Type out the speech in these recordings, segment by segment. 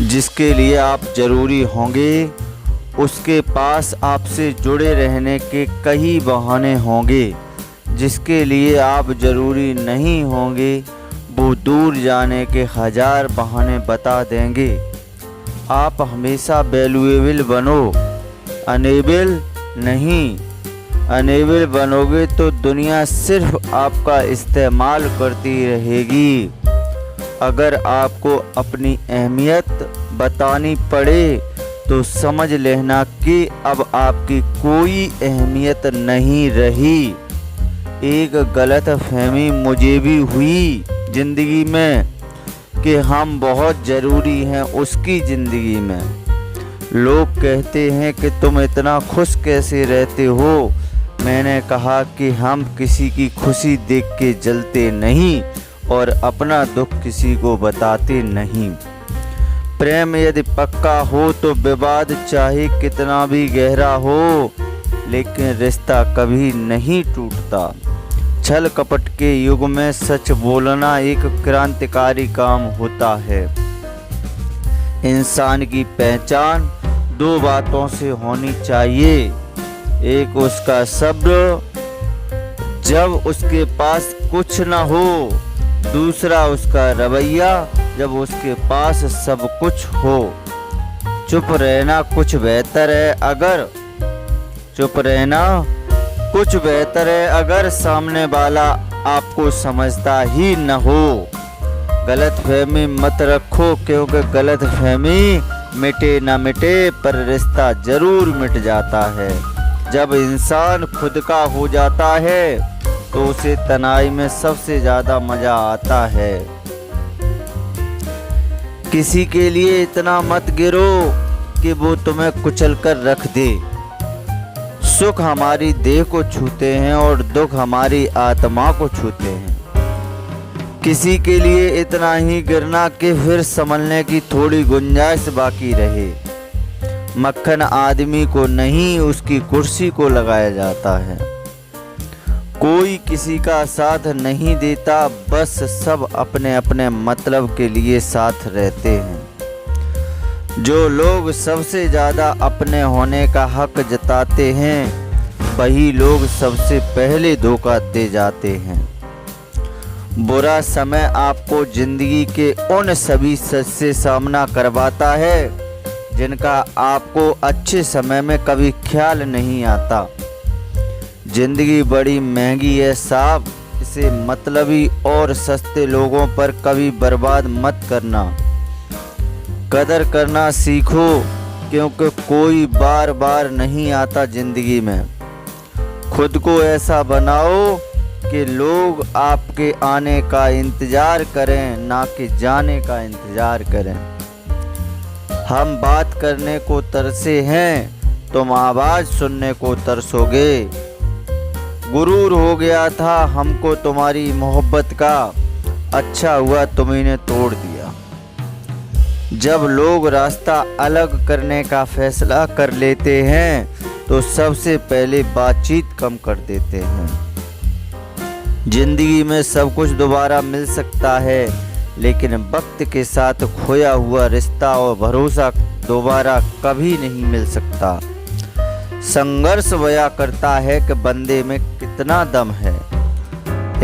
जिसके लिए आप ज़रूरी होंगे उसके पास आपसे जुड़े रहने के कई बहाने होंगे। जिसके लिए आप ज़रूरी नहीं होंगे वो दूर जाने के हज़ार बहाने बता देंगे। आप हमेशा वैल्यूएबल बनो, अनेबल नहीं। अनेबल बनोगे तो दुनिया सिर्फ आपका इस्तेमाल करती रहेगी। अगर आपको अपनी अहमियत बतानी पड़े तो समझ लेना कि अब आपकी कोई अहमियत नहीं रही। एक गलतफहमी मुझे भी हुई ज़िंदगी में कि हम बहुत ज़रूरी हैं उसकी ज़िंदगी में। लोग कहते हैं कि तुम इतना खुश कैसे रहते हो। मैंने कहा कि हम किसी की खुशी देख के जलते नहीं और अपना दुख किसी को बताते नहीं। प्रेम यदि पक्का हो तो विवाद चाहे कितना भी गहरा हो, लेकिन रिश्ता कभी नहीं टूटता। छल कपट के युग में सच बोलना एक क्रांतिकारी काम होता है। इंसान की पहचान दो बातों से होनी चाहिए। एक उसका सब्र जब उसके पास कुछ न हो, दूसरा उसका रवैया जब उसके पास सब कुछ हो। चुप रहना कुछ बेहतर है अगर सामने वाला आपको समझता ही न हो। गलतफहमी मत रखो, क्योंकि गलतफहमी मिटे न मिटे पर रिश्ता जरूर मिट जाता है। जब इंसान खुद का हो जाता है तो उसे तन्हाई में सबसे ज़्यादा मज़ा आता है। किसी के लिए इतना मत गिरो कि वो तुम्हें कुचल कर रख दे। सुख हमारी देह को छूते हैं और दुख हमारी आत्मा को छूते हैं। किसी के लिए इतना ही गिरना कि फिर संभलने की थोड़ी गुंजाइश बाकी रहे। मक्खन आदमी को नहीं उसकी कुर्सी को लगाया जाता है। कोई किसी का साथ नहीं देता, बस सब अपने अपने मतलब के लिए साथ रहते हैं। जो लोग सबसे ज़्यादा अपने होने का हक जताते हैं वही लोग सबसे पहले धोखा दे जाते हैं। बुरा समय आपको ज़िंदगी के उन सभी सच से सामना करवाता है जिनका आपको अच्छे समय में कभी ख्याल नहीं आता। ज़िंदगी बड़ी महंगी है साहब, इसे मतलबी और सस्ते लोगों पर कभी बर्बाद मत करना। कदर करना सीखो, क्योंकि कोई बार बार नहीं आता ज़िंदगी में। खुद को ऐसा बनाओ कि लोग आपके आने का इंतज़ार करें, ना कि जाने का इंतज़ार करें। हम बात करने को तरसे हैं, तुम आवाज़ सुनने को तरसोगे। गुरूर हो गया था हमको तुम्हारी मोहब्बत का, अच्छा हुआ तुम्ही ने तोड़ दिया। जब लोग रास्ता अलग करने का फैसला कर लेते हैं तो सबसे पहले बातचीत कम कर देते हैं। जिंदगी में सब कुछ दोबारा मिल सकता है, लेकिन वक्त के साथ खोया हुआ रिश्ता और भरोसा दोबारा कभी नहीं मिल सकता। संघर्ष बयां करता है कि बंदे में कितना दम है।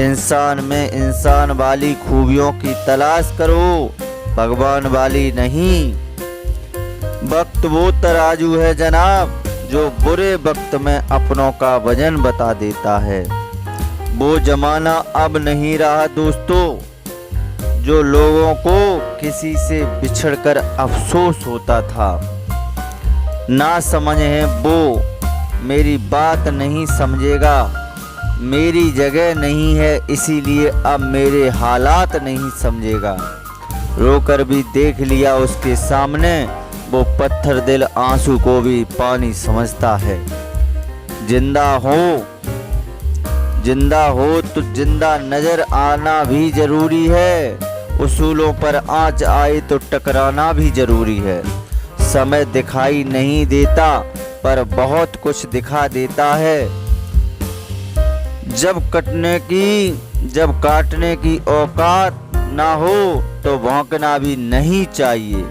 इंसान में इंसान वाली खूबियों की तलाश करो, भगवान वाली नहीं। वक्त वो तराजू है जनाब जो बुरे वक्त में अपनों का वजन बता देता है। वो जमाना अब नहीं रहा दोस्तों, जो लोगों को किसी से बिछड़कर अफसोस होता था। ना समझे वो मेरी बात नहीं समझेगा, मेरी जगह नहीं है इसीलिए अब मेरे हालात नहीं समझेगा। रोकर भी देख लिया उसके सामने, वो पत्थर दिल आंसू को भी पानी समझता है। जिंदा हो तो जिंदा नजर आना भी जरूरी है। उसूलों पर आँच आए तो टकराना भी जरूरी है। समय दिखाई नहीं देता पर बहुत कुछ दिखा देता है। जब काटने की औकात ना हो तो भौंकना भी नहीं चाहिए।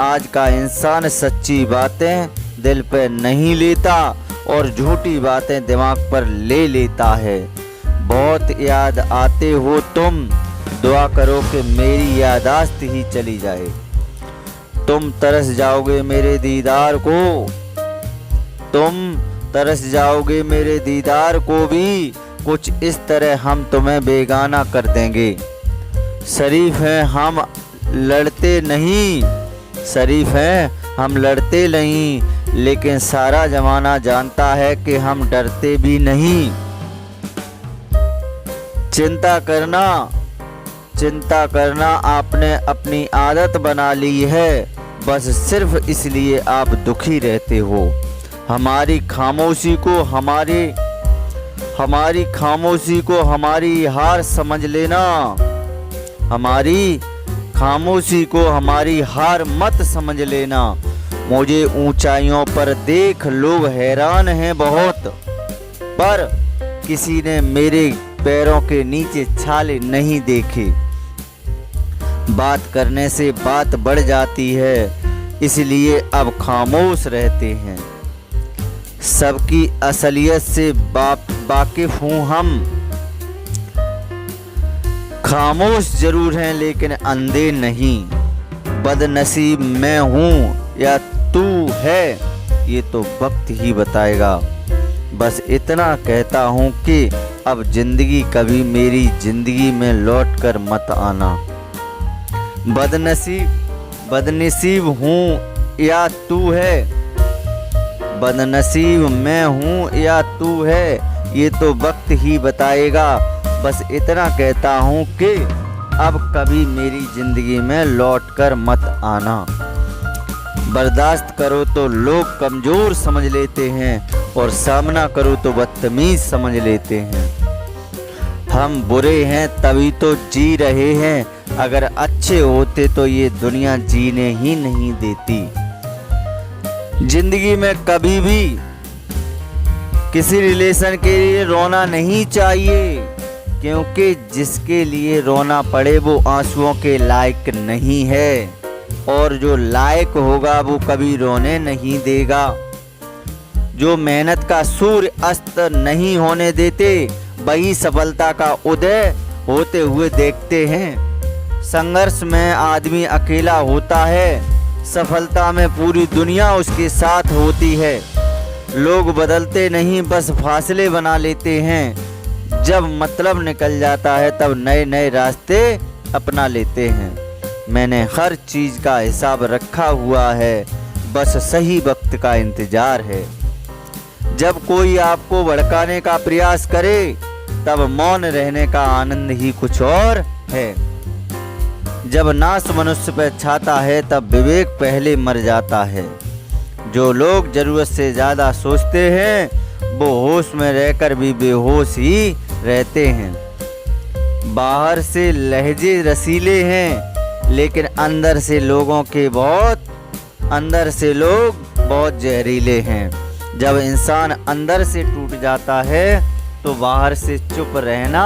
आज का इंसान सच्ची बातें दिल पे नहीं लेता और झूठी बातें दिमाग पर ले लेता है। बहुत याद आते हो तुम, दुआ करो कि मेरी यादाश्त ही चली जाए। तुम तरस जाओगे मेरे दीदार को, तुम तरस जाओगे मेरे दीदार को भी, कुछ इस तरह हम तुम्हें बेगाना कर देंगे। शरीफ हैं हम लड़ते नहीं, शरीफ हैं हम लड़ते नहीं, लेकिन सारा जमाना जानता है कि हम डरते भी नहीं। चिंता करना आपने अपनी आदत बना ली है, बस सिर्फ इसलिए आप दुखी रहते हो। हमारी खामोशी को हमारी हार समझ लेना, हमारी खामोशी को हमारी हार मत समझ लेना। मुझे ऊंचाइयों पर देख लोग हैरान हैं बहुत, पर किसी ने मेरे पैरों के नीचे छाले नहीं देखे। बात करने से बात बढ़ जाती है, इसलिए अब खामोश रहते हैं। सबकी असलियत से वाकिफ हूँ हम, खामोश जरूर हैं लेकिन अंधे नहीं। बदनसीब मैं हूँ या तू है, ये तो वक्त ही बताएगा। बस इतना कहता हूँ कि अब जिंदगी कभी मेरी जिंदगी में लौट कर मत आना। बदनसीब हूँ या तू है, बदनसीब मैं हूँ या तू है, ये तो वक्त ही बताएगा। बस इतना कहता हूँ कि अब कभी मेरी जिंदगी में लौट कर मत आना। बर्दाश्त करो तो लोग कमज़ोर समझ लेते हैं और सामना करो तो बदतमीज समझ लेते हैं। हम बुरे हैं तभी तो जी रहे हैं, अगर अच्छे होते तो ये दुनिया जीने ही नहीं देती। जिंदगी में कभी भी किसी रिलेशन के लिए रोना नहीं चाहिए, क्योंकि जिसके लिए रोना पड़े वो आंसुओं के लायक नहीं है, और जो लायक होगा वो कभी रोने नहीं देगा। जो मेहनत का सूर्य अस्त नहीं होने देते, वही सफलता का उदय होते हुए देखते हैं। संघर्ष में आदमी अकेला होता है, सफलता में पूरी दुनिया उसके साथ होती है। लोग बदलते नहीं, बस फासले बना लेते हैं। जब मतलब निकल जाता है तब नए नए रास्ते अपना लेते हैं। मैंने हर चीज़ का हिसाब रखा हुआ है, बस सही वक्त का इंतज़ार है। जब कोई आपको भड़काने का प्रयास करे, तब मौन रहने का आनंद ही कुछ और है। जब नाश मनुष्य पर छाता है, तब विवेक पहले मर जाता है। जो लोग ज़रूरत से ज़्यादा सोचते हैं, वो होश में रहकर भी बेहोश ही रहते हैं। बाहर से लहजे रसीले हैं, लेकिन अंदर से लोग बहुत जहरीले हैं। जब इंसान अंदर से टूट जाता है तो बाहर से चुप रहना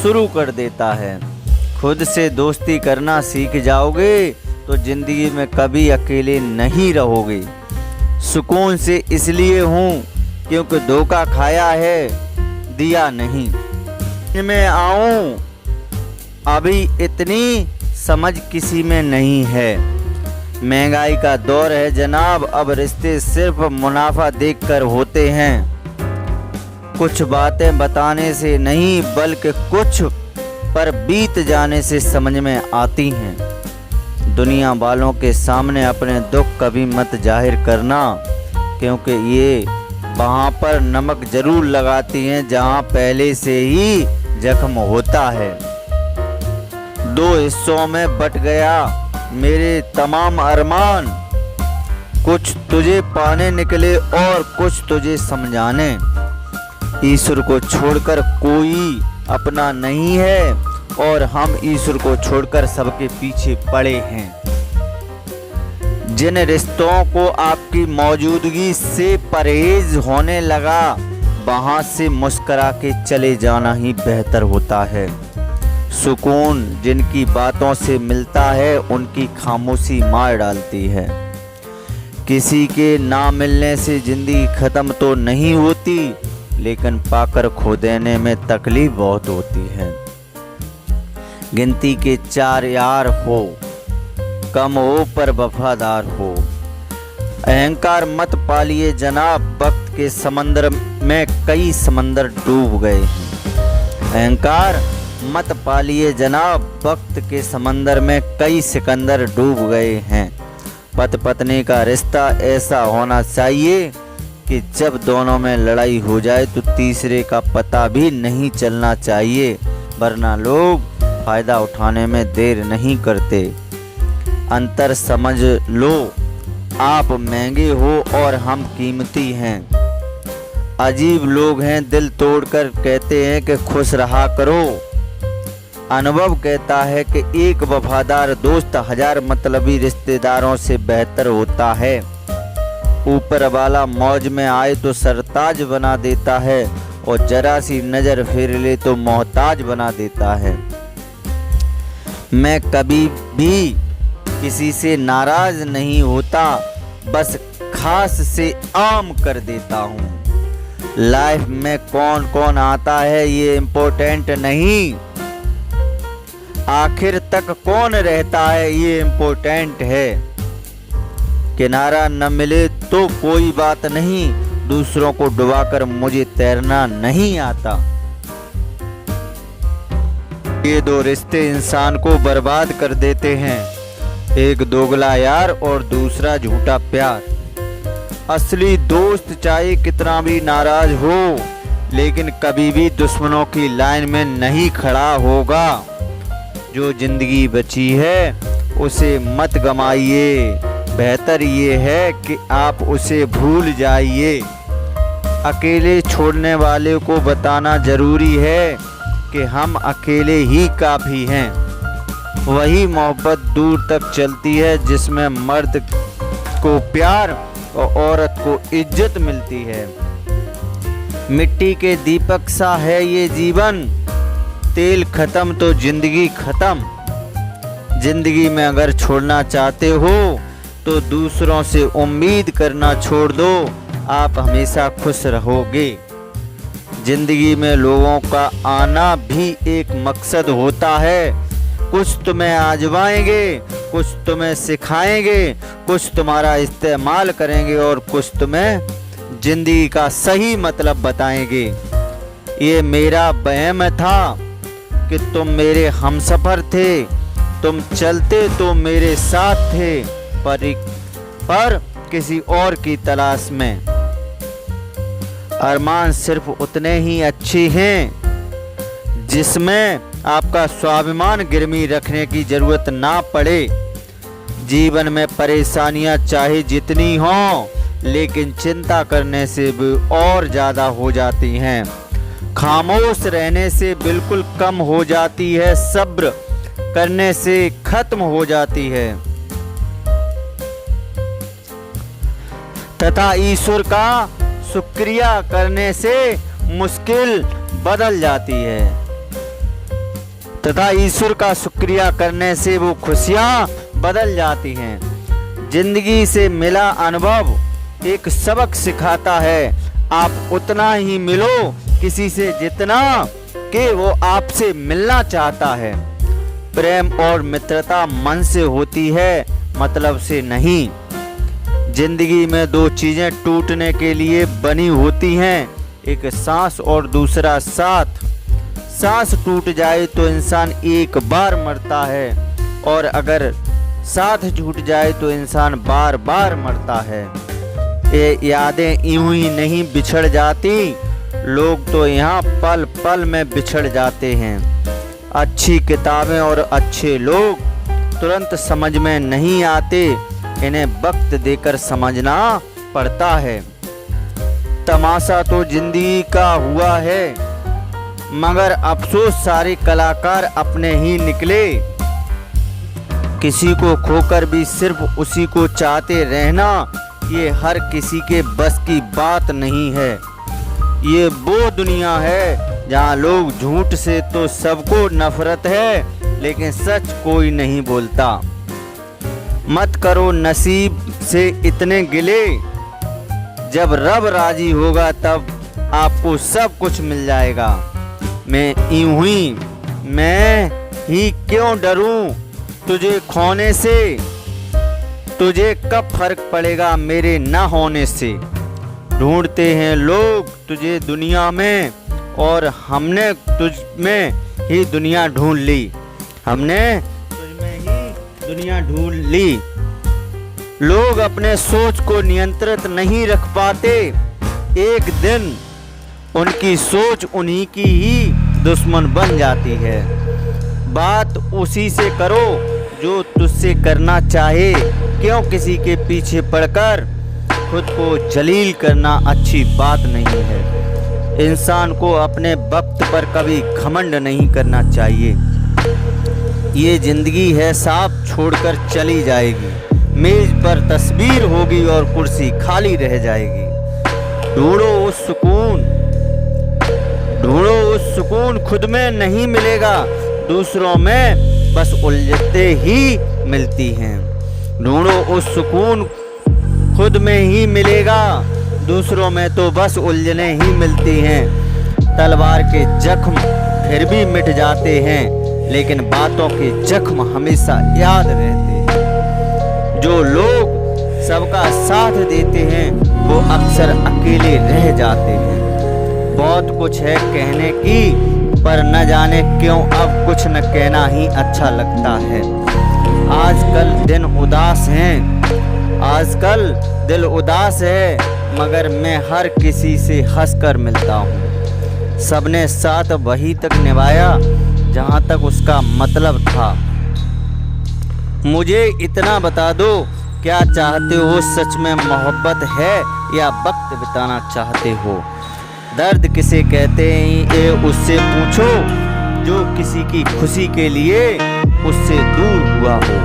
शुरू कर देता है। खुद से दोस्ती करना सीख जाओगे तो जिंदगी में कभी अकेले नहीं रहोगे। सुकून से इसलिए हूँ क्योंकि धोखा खाया है, दिया नहीं। मैं आऊं अभी इतनी समझ किसी में नहीं है। महंगाई का दौर है जनाब, अब रिश्ते सिर्फ मुनाफा देखकर होते हैं। कुछ बातें बताने से नहीं, बल्कि कुछ पर बीत जाने से समझ में आती हैं। दुनिया वालों के सामने अपने दुख कभी मत जाहिर करना, क्योंकि ये वहाँ पर नमक जरूर लगाती हैं जहाँ पहले से ही जख्म होता है। दो हिस्सों में बट गया मेरे तमाम अरमान, कुछ तुझे पाने निकले और कुछ तुझे समझाने। ईश्वर को छोड़कर कोई अपना नहीं है और हम ईश्वर को छोड़कर सबके पीछे पड़े हैं। जिन रिश्तों को आपकी मौजूदगी से परहेज होने लगा, वहां से मुस्कुरा के चले जाना ही बेहतर होता है। सुकून जिनकी बातों से मिलता है उनकी खामोशी मार डालती है। किसी के ना मिलने से जिंदगी ख़त्म तो नहीं होती, लेकिन पाकर खो देने में तकलीफ बहुत होती है। गिनती के 4 यार हो, कम हो पर वफादार हो। अहंकार मत पालिए जनाब, वक्त के समंदर में कई समंदर डूब गए हैं। अहंकार मत पालिए जनाब, वक्त के समंदर में कई सिकंदर डूब गए हैं। पति पत्नी का रिश्ता ऐसा होना चाहिए कि जब दोनों में लड़ाई हो जाए तो तीसरे का पता भी नहीं चलना चाहिए, वरना लोग फ़ायदा उठाने में देर नहीं करते। अंतर समझ लो, आप महंगे हो और हम कीमती हैं। अजीब लोग हैं, दिल तोड़कर कहते हैं कि खुश रहा करो। अनुभव कहता है कि एक वफादार दोस्त 1000 मतलबी रिश्तेदारों से बेहतर होता है। ऊपर वाला मौज में आए तो सरताज बना देता है और जरा सी नज़र फेर ले तो मोहताज बना देता है। मैं कभी भी किसी से नाराज नहीं होता, बस खास से आम कर देता हूँ। लाइफ में कौन कौन आता है ये इम्पोर्टेंट नहीं, आखिर तक कौन रहता है ये इम्पोर्टेंट है। किनारा न मिले तो कोई बात नहीं, दूसरों को डुबाकर मुझे तैरना नहीं आता। ये 2 रिश्ते इंसान को बर्बाद कर देते हैं, एक दोगला यार और दूसरा झूठा प्यार। असली दोस्त चाहे कितना भी नाराज हो, लेकिन कभी भी दुश्मनों की लाइन में नहीं खड़ा होगा। जो जिंदगी बची है उसे मत गमाइए, बेहतर ये है कि आप उसे भूल जाइए। अकेले छोड़ने वाले को बताना जरूरी है कि हम अकेले ही काफ़ी हैं। वही मोहब्बत दूर तक चलती है जिसमें मर्द को प्यार और औरत को इज्जत मिलती है। मिट्टी के दीपक सा है ये जीवन, तेल खत्म तो जिंदगी खत्म। जिंदगी में अगर छोड़ना चाहते हो तो दूसरों से उम्मीद करना छोड़ दो, आप हमेशा खुश रहोगे। जिंदगी में लोगों का आना भी एक मकसद होता है। कुछ तुम्हें आजमाएंगे, कुछ तुम्हें सिखाएंगे, कुछ तुम्हारा इस्तेमाल करेंगे और कुछ तुम्हें जिंदगी का सही मतलब बताएंगे। ये मेरा वहम था कि तुम मेरे हमसफर थे, तुम चलते तो मेरे साथ थे, पर किसी और की तलाश में। अरमान सिर्फ उतने ही अच्छे हैं जिसमें आपका स्वाभिमान गिरवी रखने की जरूरत ना पड़े। जीवन में परेशानियां चाहे जितनी हों, लेकिन चिंता करने से भी और ज़्यादा हो जाती हैं। खामोश रहने से बिल्कुल कम हो जाती है, सब्र करने से खत्म हो जाती है, तथा ईश्वर का शुक्रिया करने से मुश्किल बदल जाती है, तथा ईश्वर का शुक्रिया करने से वो खुशियाँ बदल जाती हैं। जिंदगी से मिला अनुभव एक सबक सिखाता है, आप उतना ही मिलो किसी से जितना कि वो आपसे मिलना चाहता है। प्रेम और मित्रता मन से होती है, मतलब से नहीं। जिंदगी में 2 चीज़ें टूटने के लिए बनी होती हैं, एक सांस और दूसरा साथ। सांस टूट जाए तो इंसान एक बार मरता है, और अगर साथ छूट जाए तो इंसान बार बार मरता है। ये यादें यूं ही नहीं बिछड़ जाती, लोग तो यहाँ पल पल में बिछड़ जाते हैं। अच्छी किताबें और अच्छे लोग तुरंत समझ में नहीं आते, इन्हें वक्त देकर समझना पड़ता है। तमाशा तो जिंदगी का हुआ है, मगर अफसोस सारे कलाकार अपने ही निकले। किसी को खोकर भी सिर्फ उसी को चाहते रहना, ये हर किसी के बस की बात नहीं है। ये वो दुनिया है जहाँ लोग झूठ से तो सबको नफरत है, लेकिन सच कोई नहीं बोलता। मत करो नसीब से इतने गिले, जब रब राजी होगा तब आपको सब कुछ मिल जाएगा। मैं ही क्यों डरूं तुझे खोने से, तुझे कब फर्क पड़ेगा मेरे ना होने से। ढूंढते हैं लोग तुझे दुनिया में, और हमने तुझ में ही दुनिया ढूंढ ली। हमने तुझ में ही दुनिया ढूंढ ली। लोग अपने सोच को नियंत्रित नहीं रख पाते, एक दिन उनकी सोच उन्हीं की ही दुश्मन बन जाती है। बात उसी से करो जो तुझसे करना चाहे, क्यों किसी के पीछे पड़कर खुद को जलील करना अच्छी बात नहीं है। इंसान को अपने वक्त पर कभी घमंड नहीं करना चाहिए। ये जिंदगी है साफ छोड़कर चली जाएगी, मेज पर तस्वीर होगी और कुर्सी खाली रह जाएगी। ढूंढो उस सुकून खुद में नहीं मिलेगा, दूसरों में बस उलझते ही मिलती हैं। ढूंढो उस सुकून खुद में ही मिलेगा, दूसरों में तो बस उलझने ही मिलती हैं। तलवार के जख्म फिर भी मिट जाते हैं, लेकिन बातों के जख्म हमेशा याद रहते हैं। जो लोग सबका साथ देते हैं वो अक्सर अकेले रह जाते हैं। बहुत कुछ है कहने की, पर न जाने क्यों अब कुछ न कहना ही अच्छा लगता है। आजकल दिल उदास है, मगर मैं हर किसी से हंसकर मिलता हूँ। सबने साथ वही तक निभाया जहाँ तक उसका मतलब था। मुझे इतना बता दो, क्या चाहते हो? सच में मोहब्बत है या वक्त बिताना चाहते हो? दर्द किसे कहते हैं ये उससे पूछो, जो किसी की खुशी के लिए उससे दूर हुआ हो।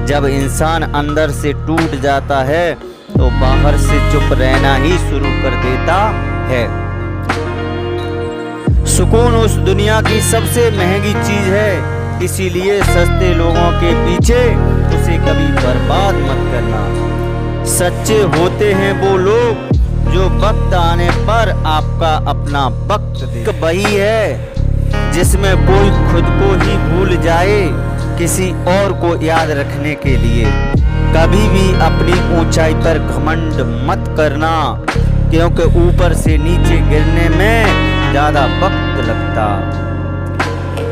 जब इंसान अंदर से टूट जाता है तो बाहर से चुप रहना ही शुरू कर देता है। सुकून उस दुनिया की सबसे महंगी चीज है, इसीलिए सस्ते लोगों के पीछे उसे कभी बर्बाद मत करना। सच्चे होते हैं वो लोग जो वक्त आने पर आपका अपना वक्त दे। वही है जिसमें कोई खुद को ही भूल जाए किसी और को याद रखने के लिए। कभी भी अपनी ऊंचाई पर घमंड मत करना, क्योंकि ऊपर से नीचे गिरने में ज्यादा वक्त लगता।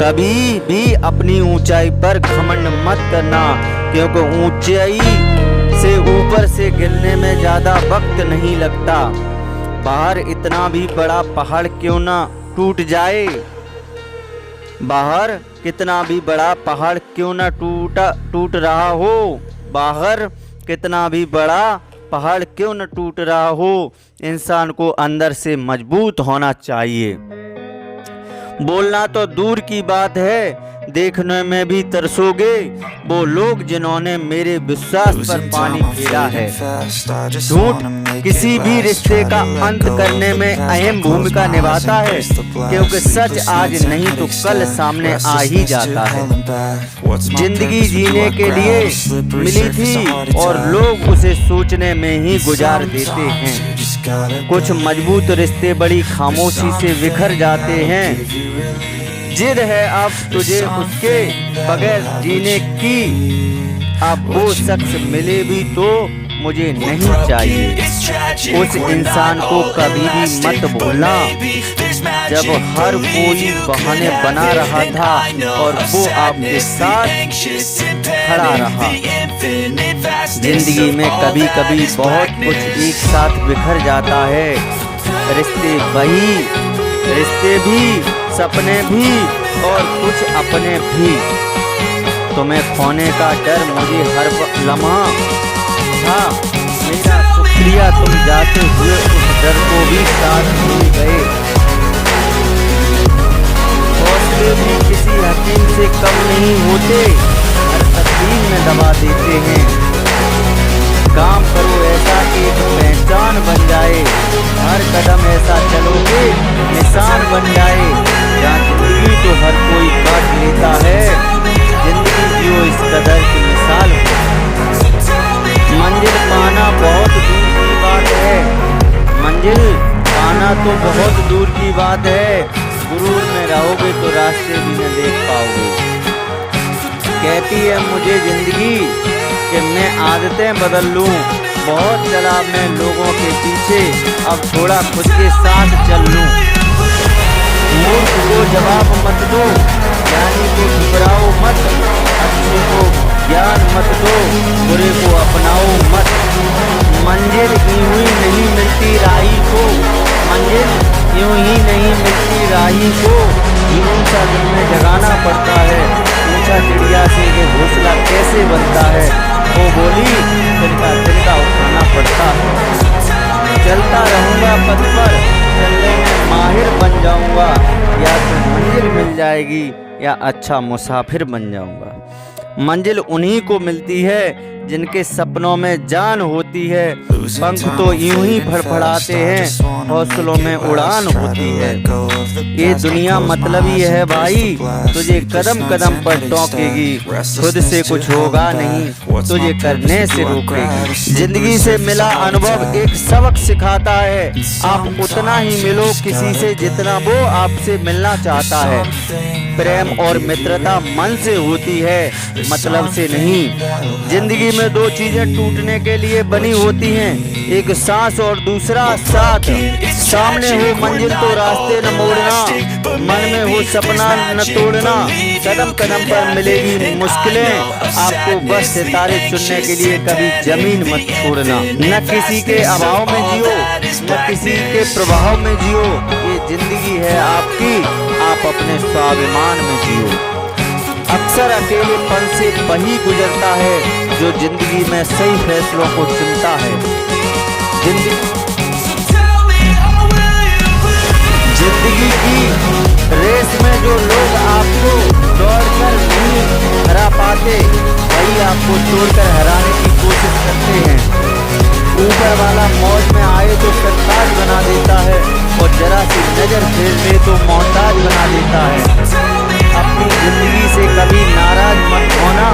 कभी भी अपनी ऊंचाई पर घमंड मत करना, क्योंकि ऊंचाई से ऊपर से गिरने में ज्यादा वक्त नहीं लगता। बाहर इतना भी बड़ा पहाड़ क्यों ना टूट जाए, बाहर कितना भी बड़ा पहाड़ क्यों ना टूट रहा हो, बाहर कितना भी बड़ा पहाड़ क्यों न टूट रहा हो, इंसान को अंदर से मजबूत होना चाहिए। बोलना तो दूर की बात है, देखने में भी तरसोगे वो लोग जिन्होंने मेरे विश्वास पर पानी फेरा है। झूठ किसी भी रिश्ते का अंत करने में अहम भूमिका निभाता है, क्योंकि सच आज नहीं तो कल सामने आ ही जाता है। जिंदगी जीने के लिए मिली थी और लोग उसे सोचने में ही गुजार देते हैं। कुछ मजबूत रिश्ते बड़ी खामोशी से बिखर जाते हैं। जिद है अब तुझे उसके बगैर जीने की, अब वो शख्स मिले भी तो मुझे नहीं चाहिए। उस इंसान को कभी भी मत भूलना जब हर कोई बहाने बना रहा था और वो आपके साथ खड़ा रहा। जिंदगी में कभी कभी बहुत कुछ एक साथ बिखर जाता है, रिश्ते भी, सपने भी और कुछ अपने भी। तुम्हें खोने का डर मुझे हर लम्हा था, मेरा शुक्रिया तुम जाते हुए उस डर को भी साथ भूल गए। हौसले भी किसी हकीम से कम नहीं होते, हर तकदीर में दबा देते हैं। काम करो ऐसा कि एक पहचान बन जाए, हर कदम ऐसा चलो बन जाए। जहाँ जिंदगी तो हर कोई काट लेता है, जिंदगी जियो इस कदर की मिसाल हो। मंजिल पाना बहुत दूर की बात है, मंजिल पाना तो बहुत दूर की बात है। गुरूर में रहोगे तो रास्ते भी न देख पाओगे। कहती है मुझे जिंदगी कि मैं आदतें बदल लूं। बहुत चला मैं लोगों के पीछे, अब थोड़ा खुद के साथ चल लूं। मूर्ख को जवाब मत दो, ज्ञानी को घबराओ मत। अच्छे को ज्ञान मत दो, बुरे को अपनाओ मत। मंजिल यूं ही नहीं मिलती राही को, मंजिल यूं ही नहीं मिलती राही को। यूं सा दिल में जगाना पड़ता है, ऊंचा चिड़िया से ये घोंसला कैसे बनता है। वो बोली तिनका उठाना पड़ता है। चलता रहूँगा पथ पर, चलने में माहिर बन जाऊँगा। या तो मंजिल मिल जाएगी या अच्छा मुसाफिर बन जाऊँगा। मंजिल उन्हीं को मिलती है जिनके सपनों में जान होती है। पंख तो यूं ही फड़फड़ाते हैं, हौसलों में उड़ान होती है। ये दुनिया मतलबी है भाई, तुझे कदम कदम पर टोकेगी। खुद से कुछ होगा नहीं, तुझे करने से रोकेगी। जिंदगी से मिला अनुभव एक सबक सिखाता है, आप उतना ही मिलो किसी से जितना वो आपसे मिलना चाहता है। प्रेम और मित्रता मन से होती है, मतलब से नहीं। जिंदगी में दो चीजें टूटने के लिए बनी होती हैं, एक सांस और दूसरा साथ। सामने हो मंजिल तो रास्ते न मोड़ना, मन में हो सपना न तोड़ना। कदम कदम पर मिलेगी मुश्किलें, आपको बस सितारे चुनने के लिए कभी जमीन मत छोड़ना। न किसी के अभाव में जियो, न किसी के प्रभाव में जियो। ये जिंदगी है आपकी, आप अपने स्वाभिमान में जियो। अक्सर अकेलेपन से वही गुजरता है जो जिंदगी में सही फैसलों को चुनता है। जिंदगी की रेस में जो लोग आपको दौड़कर नहीं हरा पाते, वही आपको तोड़कर हराने की कोशिश करते हैं। ऊपर वाला मौज में आए तो सरताज बना देता है, और जरा सी नजर फेर ले तो मोहताज बना देता है। अपनी जिंदगी से कभी नाराज मत होना,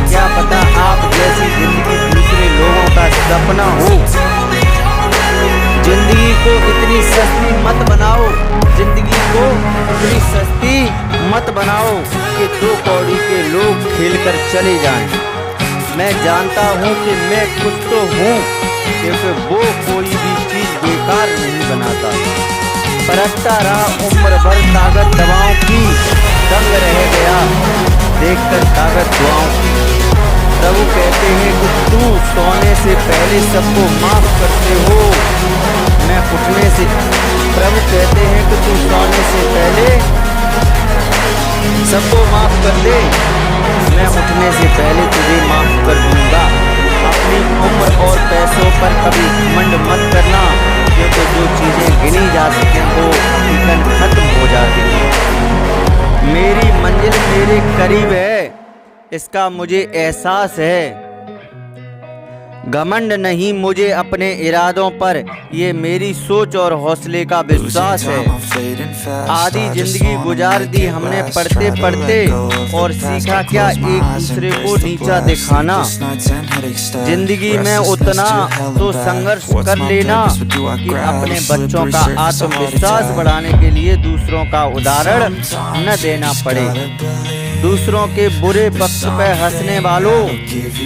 क्या पता आप जैसी जिंदगी दूसरे लोगों का सपना हो। जिंदगी को इतनी सस्ती मत बनाओ, जिंदगी को इतनी सस्ती मत बनाओ कि दो कौड़ी के लोग खेलकर चले जाएं। मैं जानता हूँ कि मैं कुछ तो हूँ, क्योंकि वो कोई भी चीज बेकार नहीं बनाता। परखता रहा उम्र भर ताकत दवाओं की, दंग रह गया देखकर ताकत दुआओं की। प्रभु कहते हैं कि तू सोने से पहले सबको माफ करते हो, मैं उठने से। प्रभु कहते हैं कि तू सोने से पहले सबको माफ कर दे, मैं उठने से पहले तुझे माफ कर दूंगा। अपनी उम्र और पैसों पर कभी घमंड मत करना, क्योंकि जो चीजें गिनी जा सकें वो यकीनन खत्म हो जाती हैं। मेरी मंजिल मेरे करीब है, इसका मुझे एहसास है। घमंड नहीं मुझे अपने इरादों पर, ये मेरी सोच और हौसले का विश्वास है। आधी जिंदगी गुजार दी हमने पढ़ते पढ़ते, और सीखा क्या एक दूसरे को नीचा दिखाना। जिंदगी में उतना तो संघर्ष कर लेना कि अपने बच्चों का आत्मविश्वास बढ़ाने के लिए दूसरों का उदाहरण न देना पड़े। दूसरों के बुरे पक्ष पे हंसने वालों,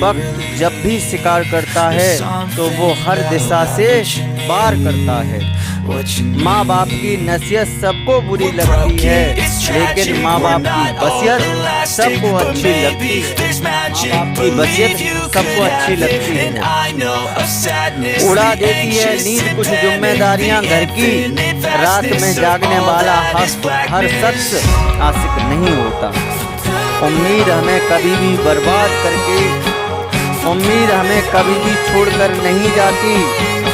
वक्त जब भी शिकार करता है तो वो हर दिशा से वार करता है। माँ बाप की नसीहत सबको बुरी लगती है, लेकिन माँ बाप की वसीयत सबको अच्छी लगती है। माँ बाप की वसीयत सबको अच्छी लगती है। उड़ा देती है नींद कुछ जिम्मेदारियाँ घर की, रात में जागने वाला हर शख्स आशिक नहीं होता। उम्मीद हमें कभी भी बर्बाद करके, उम्मीद हमें कभी भी छोड़कर नहीं जाती,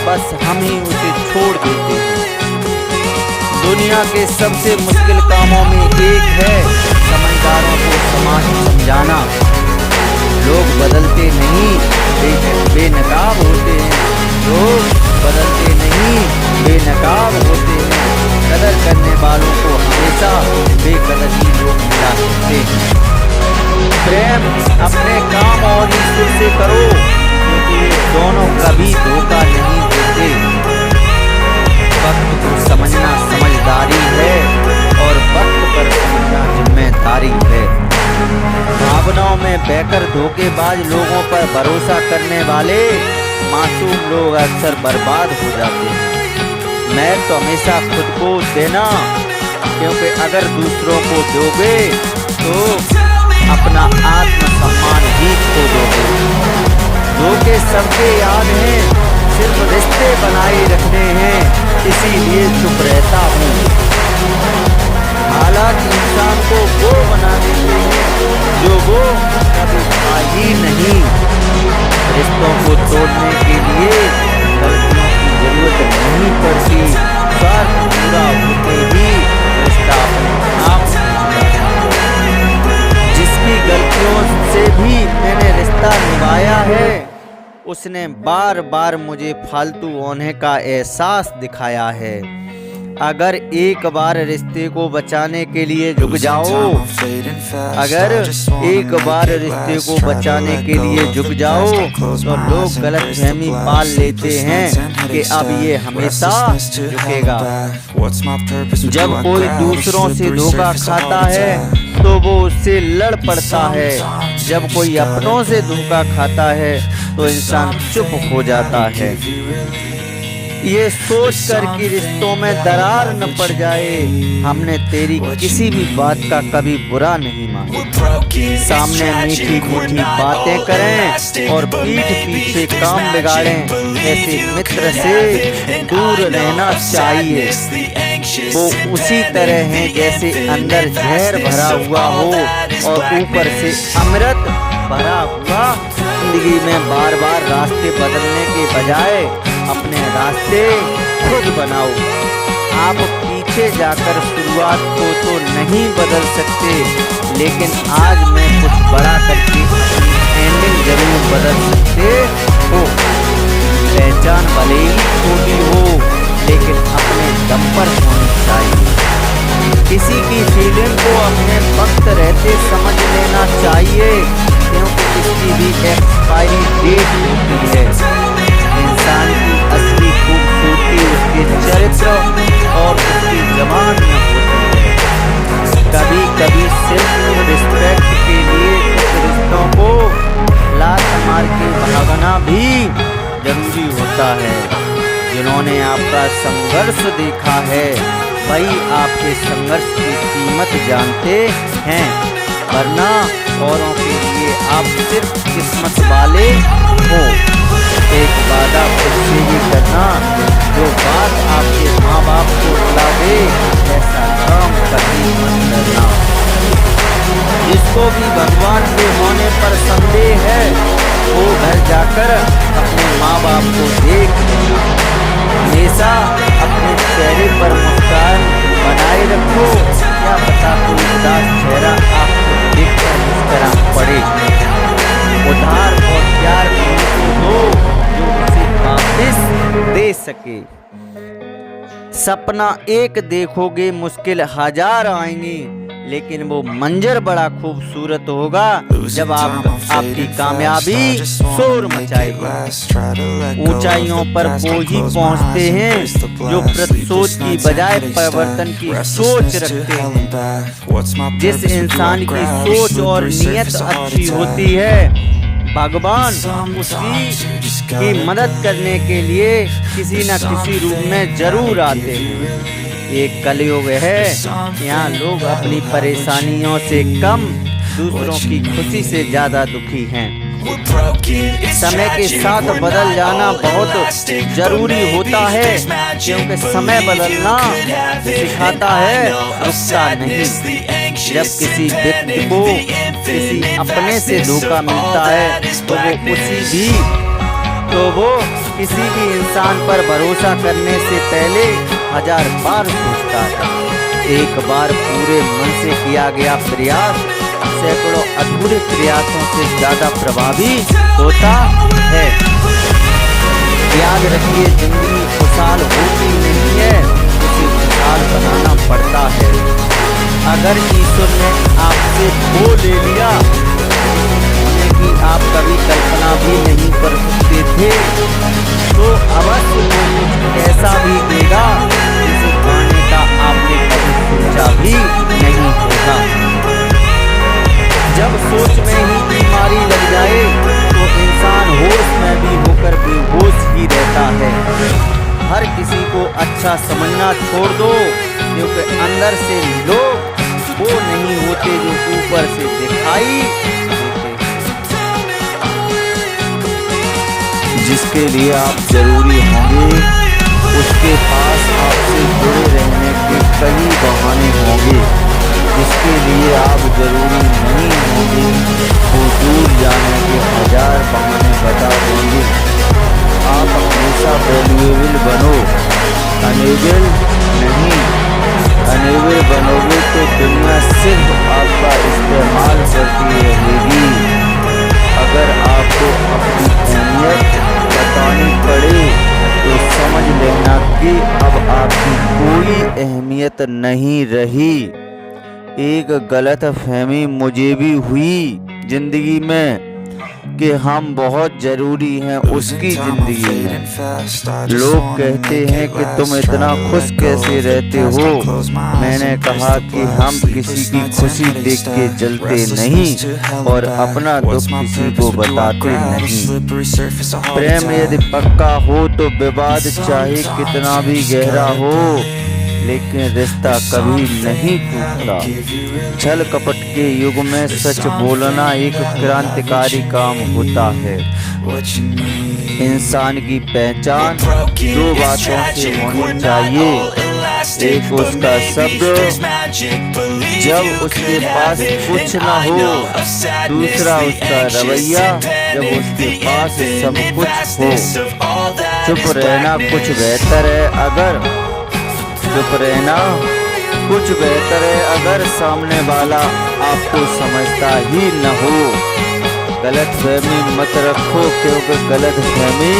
बस हम ही उसे छोड़ देते हैं। दुनिया के सबसे मुश्किल कामों में एक है समझदारों को समाज समझाना। लोग बदलते नहीं, बेनकाब होते हैं। लोग बदलते नहीं, बेनकाब होते हैं। कदर करने वालों को धोखेबाज लोगों पर भरोसा करने वाले मासूम लोग अक्सर बर्बाद हो जाते हैं। मैं तो हमेशा खुद को देना, क्योंकि अगर दूसरों को दोगे तो अपना आत्मसम्मान ही खो दोगे। धोखे सबके याद हैं, सिर्फ रिश्ते बनाए रखने हैं, इसीलिए चुप रहता हूँ। हालात इंसान को वो बना देते हैं जो वो कभी था ही नहीं। रिश्तों को तोड़ने के लिए गलतियों की जरूरत नहीं पड़ती, स्वार्थ पूरा होते ही रिश्ता अपने आप टूट जाता है। जिसकी गलतियों से भी मैंने रिश्ता निभाया है, उसने बार बार मुझे फालतू होने का एहसास दिखाया है। अगर एक बार रिश्ते को बचाने के लिए झुक जाओ, अगर एक बार रिश्ते को बचाने के लिए झुक जाओ, तो लोग गलतफहमी पाल लेते हैं कि अब ये हमेशा झुकेगा। जब कोई दूसरों से धोखा खाता है तो वो उससे लड़ पड़ता है, जब कोई अपनों से धोखा खाता है तो इंसान चुप हो जाता है। ये सोच कर कि रिश्तों में दरार न पड़ जाए, हमने तेरी किसी भी बात का कभी बुरा नहीं माना। सामने मीठी मीठी बातें करें और पीठ पीछे काम बिगाड़ें, ऐसे मित्र से दूर रहना चाहिए। वो उसी तरह हैं जैसे अंदर जहर भरा हुआ हो और ऊपर से अमृत भरा हुआ। जिंदगी में बार बार रास्ते बदलने के बजाय अपने रास्ते खुद बनाओ। आप पीछे जाकर शुरुआत को तो नहीं बदल सकते, लेकिन आज मैं कुछ बड़ा करके एंडिंग जरूर बदल सकते हो। पहचान भले ही छोटी हो, लेकिन अपने दम पर होनी चाहिए। किसी की फीलिंग को अपने वक्त रहते समझ लेना चाहिए, क्योंकि इसकी भी एक्सपायरी डेट होती है। इंसान की असली खूबसूरती उसके चरित्र और उसकी ज़बान में होती है। कभी कभी सिर्फ रिस्पेक्ट के लिए कुछ रिश्तों को लात मार के भागना भी जरूरी होता है। जिन्होंने आपका संघर्ष देखा है वही आपके संघर्ष की कीमत जानते हैं, वरना औरों के लिए आप सिर्फ किस्मत वाले हो। एक वादा खुद से भी करना, जो बात आपके माँ बाप को रुला दे, ऐसा काम कभी मत करना। जिसको भी भगवान के होने पर संदेह है, वो घर जाकर अपने माँ बाप को देख लेना। हमेशा अपने चेहरे पर मुस्कान बनाए रखो, क्या पता कोई उदास चेहरा आपको देखकर मुस्कुरा पड़े। उधार और प्यार को दो जो उसे वापस दे सके। सपना एक देखोगे मुश्किल हजार आएंगी, लेकिन वो मंजर बड़ा खूबसूरत होगा जब आपकी कामयाबी शोर मचाएगी। ऊंचाइयों पर वो ही पहुंचते हैं जो प्रतिशोध की बजाय परिवर्तन की सोच रखते हैं। जिस इंसान की सोच और नीयत अच्छी होती है, भगवान उसकी की मदद करने के लिए किसी न किसी रूप में जरूर आते हैं। एक कलयुग है, यहाँ लोग अपनी परेशानियों से कम दूसरों की खुशी से ज्यादा दुखी हैं। समय के साथ बदल जाना बहुत जरूरी होता है, क्योंकि समय बदलना सिखाता है, रुकता नहीं। जब किसी व्यक्ति को किसी अपने से धोखा मिलता है तो वो किसी भी इंसान पर भरोसा करने से पहले 1000 बार सोचता है। एक बार पूरे मन से किया गया प्रयास सैकड़ों अधूरे प्रयासों से ज्यादा प्रभावी होता है। याद रखिए, जिंदगी खुशहाल होती नहीं है, उसे खुशहाल बनाना पड़ता है। अगर ईश्वर ने आपसे वो ले लिया कि आप कभी कल्पना भी नहीं कर सकते थे, तो अवश्य वो कुछ ऐसा भी देगा जिसे पाने का आपने कभी सोचा भी नहीं होगा। जब सोच में ही बीमारी लग जाए छोड़ दो, क्योंकि अंदर से लोग वो नहीं होते जो ऊपर से दिखाई देते। जिसके लिए आप जरूरी होंगे उसके पास आपसे जुड़े रहने के कई बहाने होंगे। जिसके लिए आप जरूरी नहीं होंगे वो दूर जाने के 1000 बहाने बता देंगे। आप हमेशा वैल्यूएबल बनो, अनेबल नहीं। अनेबल बनोगे तो दुनिया सिर्फ आपका इस्तेमाल करती रहेगी। अगर आपको अपनी अहमियत बतानी पड़े तो समझ लेना कि अब आपकी कोई अहमियत नहीं रही। एक गलत फहमी मुझे भी हुई जिंदगी में कि हम बहुत जरूरी हैं उसकी जिंदगी में। लोग कहते हैं कि तुम इतना खुश कैसे रहते हो। मैंने कहा कि हम किसी की खुशी देख के जलते नहीं और अपना दुख किसी को बताते नहीं। प्रेम यदि पक्का हो तो विवाद चाहे कितना भी गहरा हो, लेकिन रिश्ता कभी नहीं टूटता। छल कपट के युग में सच बोलना एक क्रांतिकारी काम होता है। इंसान की पहचान 2 बातों से होनी चाहिए। एक उसका शब्द जब उसके पास कुछ ना हो, दूसरा उसका रवैया जब उसके पास सब कुछ हो। चुप रहना कुछ बेहतर है अगर सामने वाला आपको समझता ही न हो। गलत फहमी मत रखो, क्योंकि गलत फहमी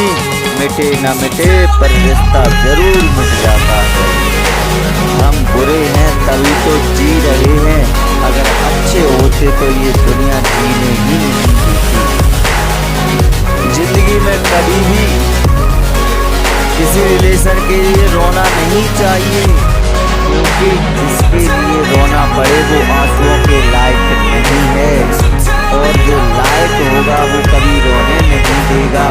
मिटे न मिटे पर रिश्ता जरूर मिट जाता है। हम बुरे हैं तभी तो जी रहे हैं, अगर अच्छे होते तो ये दुनिया जीने ही नहीं देती। जिंदगी में कभी भी किसी रिलेशन के लिए रोना नहीं चाहिए, क्योंकि जिसके लिए रोना पड़े वो आंसुओं के लायक नहीं है, और जो लायक होगा वो कभी रोने नहीं देगा।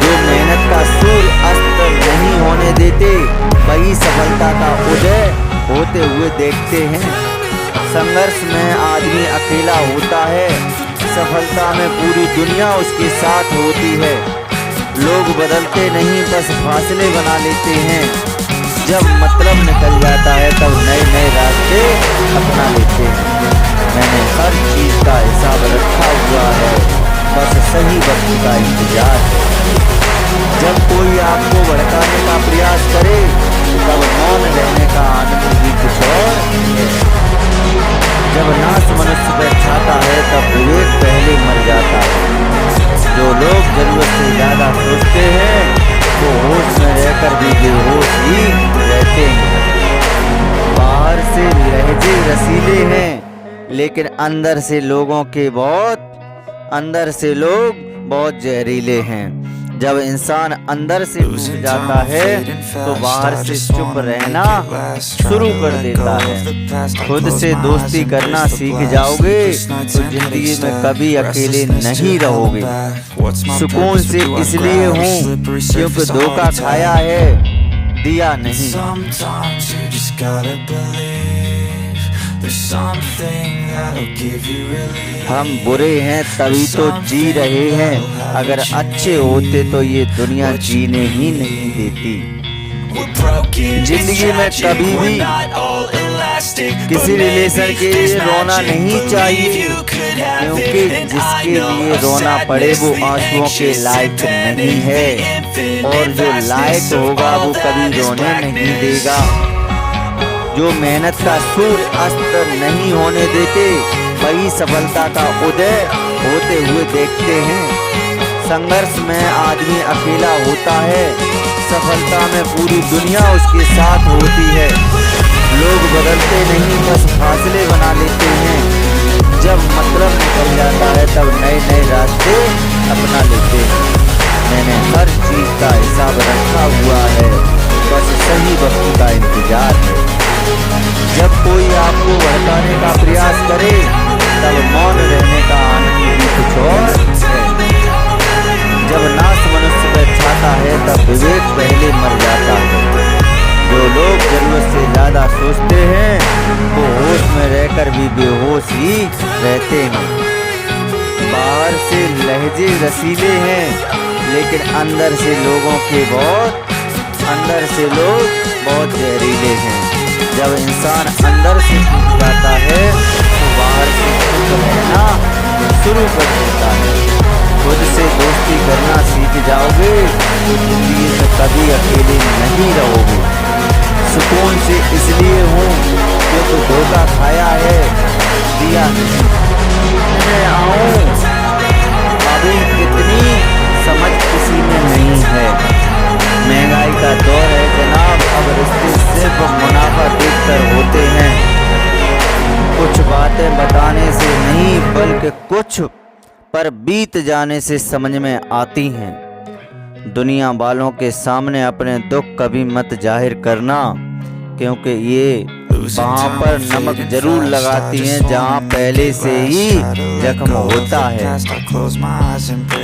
जो मेहनत का सूर्य अस्त नहीं होने देते वही सफलता का उदय होते हुए देखते हैं। संघर्ष में आदमी अकेला होता है, सफलता में पूरी दुनिया उसके साथ होती है। लोग बदलते नहीं, बस फासले बना लेते हैं। जब मतलब निकल जाता है तब नए नए रास्ते अपना लेते हैं। मैंने हर चीज का हिसाब रखा हुआ है, बस सही वक्त का इंतजार है। जब कोई आपको भड़काने का प्रयास करे तब मौन रहने का आनंद भी कुछ और है। जब नाश मनुष्य पर छाता है तब विवेक पहले मर जाता है। जो लोग जरूरत से ज्यादा सोचते हैं वो होश में रहकर भी बेहोश ही रहते हैं। बाहर से लहजे रसीले हैं, लेकिन अंदर से लोग बहुत जहरीले हैं। जब इंसान अंदर से टूट जाता है तो बाहर से चुप रहना शुरू कर देता है। खुद से दोस्ती करना सीख जाओगे तो जिंदगी में कभी अकेले नहीं रहोगे। सुकून से इसलिए हूँ क्योंकि धोखा खाया है, दिया नहीं। हम बुरे हैं तभी तो जी रहे हैं, अगर अच्छे होते तो ये दुनिया जीने ही नहीं देती। जिंदगी में कभी भी किसी रिलेशन के लिए रोना नहीं चाहिए, क्योंकि जिसके लिए रोना पड़े वो आंसुओं के लायक नहीं है, और जो लायक होगा वो कभी रोने नहीं देगा। जो मेहनत का सूर्य अस्त नहीं होने देते वही सफलता का उदय होते हुए देखते हैं। संघर्ष में आदमी अकेला होता है, सफलता में पूरी दुनिया उसके साथ होती है। लोग बदलते नहीं, बस फासले बना लेते हैं। जब मतलब निकल जाता है तब नए नए रास्ते अपना लेते हैं। मैंने हर चीज का हिसाब रखा हुआ है, बस सही वक्त का इंतजार है। जब कोई आपको भड़काने का प्रयास करे तब मौन रहने का आनंद भी कुछ और है। जब नाश मनुष्य पर छाता है तब विवेक पहले मर जाता है। जो लोग खाकर भी बेहोश ही रहते हैं। बाहर से लहजे रसीले हैं, लेकिन अंदर से लोग बहुत जहरीले हैं। जब इंसान अंदर से टूट जाता है तो बाहर से खुश रहना शुरू कर देता है। खुद से दोस्ती करना सीख जाओगे तो जिंदगी में कभी अकेले नहीं रहोगे। सुकून से इसलिए हूँ क्योंकि धोखा खाया है, दिया नहीं। मैं आऊँ अभी कितनी समझ किसी में नहीं है। महंगाई का दौर है जनाब, अब रिश्ते सिर्फ मुनाफा देखकर होते हैं। कुछ बातें बताने से नहीं बल्कि कुछ पर बीत जाने से समझ में आती हैं। दुनिया वालों के सामने अपने दुख कभी मत जाहिर करना, क्योंकि ये वहाँ पर नमक जरूर लगाती हैं जहाँ पहले से ही जख्म होता है।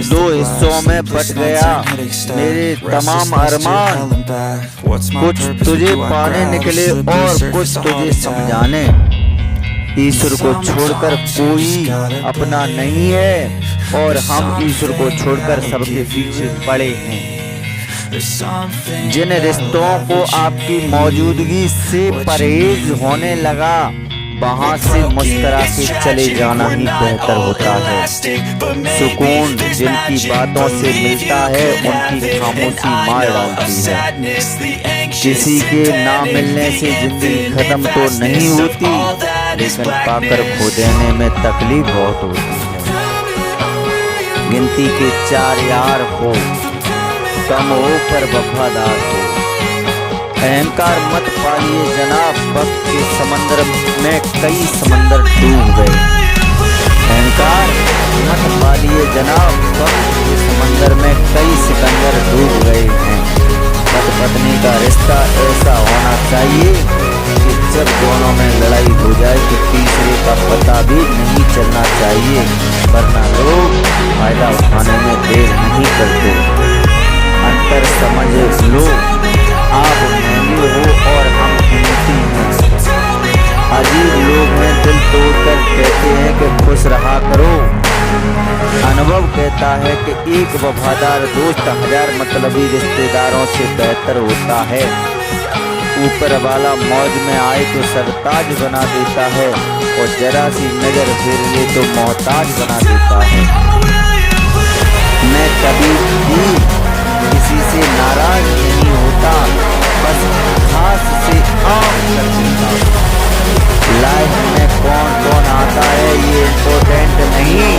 दो हिस्सों में बट गया मेरे तमाम अरमान, कुछ तुझे पाने निकले और कुछ तुझे समझाने। ईश्वर को छोड़कर कोई अपना नहीं है और हम ईश्वर को छोड़कर सबके पीछे पड़े हैं। जिन रिश्तों को आपकी मौजूदगी से परहेज होने लगा, वहाँ से मुस्कुरा के चले जाना ही बेहतर होता है। सुकून जिनकी बातों से मिलता है उनकी खामोशी मार डालती है। किसी के ना मिलने से जिंदगी खत्म तो नहीं होती, लेकिन पाकर खो देने में तकलीफ बहुत होती है। गिनती के 4 यार हो, कम हो पर वफादार हो। अहंकार मत पालिए जनाब, वक्त के समंदर में कई समंदर डूब गए। अहंकार मत पालिए जनाब, वक्त के समंदर में कई सिकंदर डूब गए हैं। पति पत्नी का रिश्ता ऐसा होना चाहिए कि जब दोनों में लड़ाई हो जाए तो तीसरे का पता भी नहीं चलना चाहिए, वरना लोग फायदा उठाने में देर नहीं करते। अंतर समझ लो, आप महंगे हो और हम कीमती हैं। अजीब लोग हैं, दिल तोड़कर कहते हैं कि खुश रहा करो। अनुभव कहता है कि एक वफादार दोस्त 1000 मतलबी रिश्तेदारों से बेहतर होता है। ऊपर वाला मौज में आए तो सरताज बना देता है और जरा सी नजर फेर ले तो मोहताज बना देता है। मैं कभी भी किसी से नाराज नहीं होता, बस खास से आम कर देता। लाइफ में कौन कौन आता है ये इम्पोर्टेंट नहीं,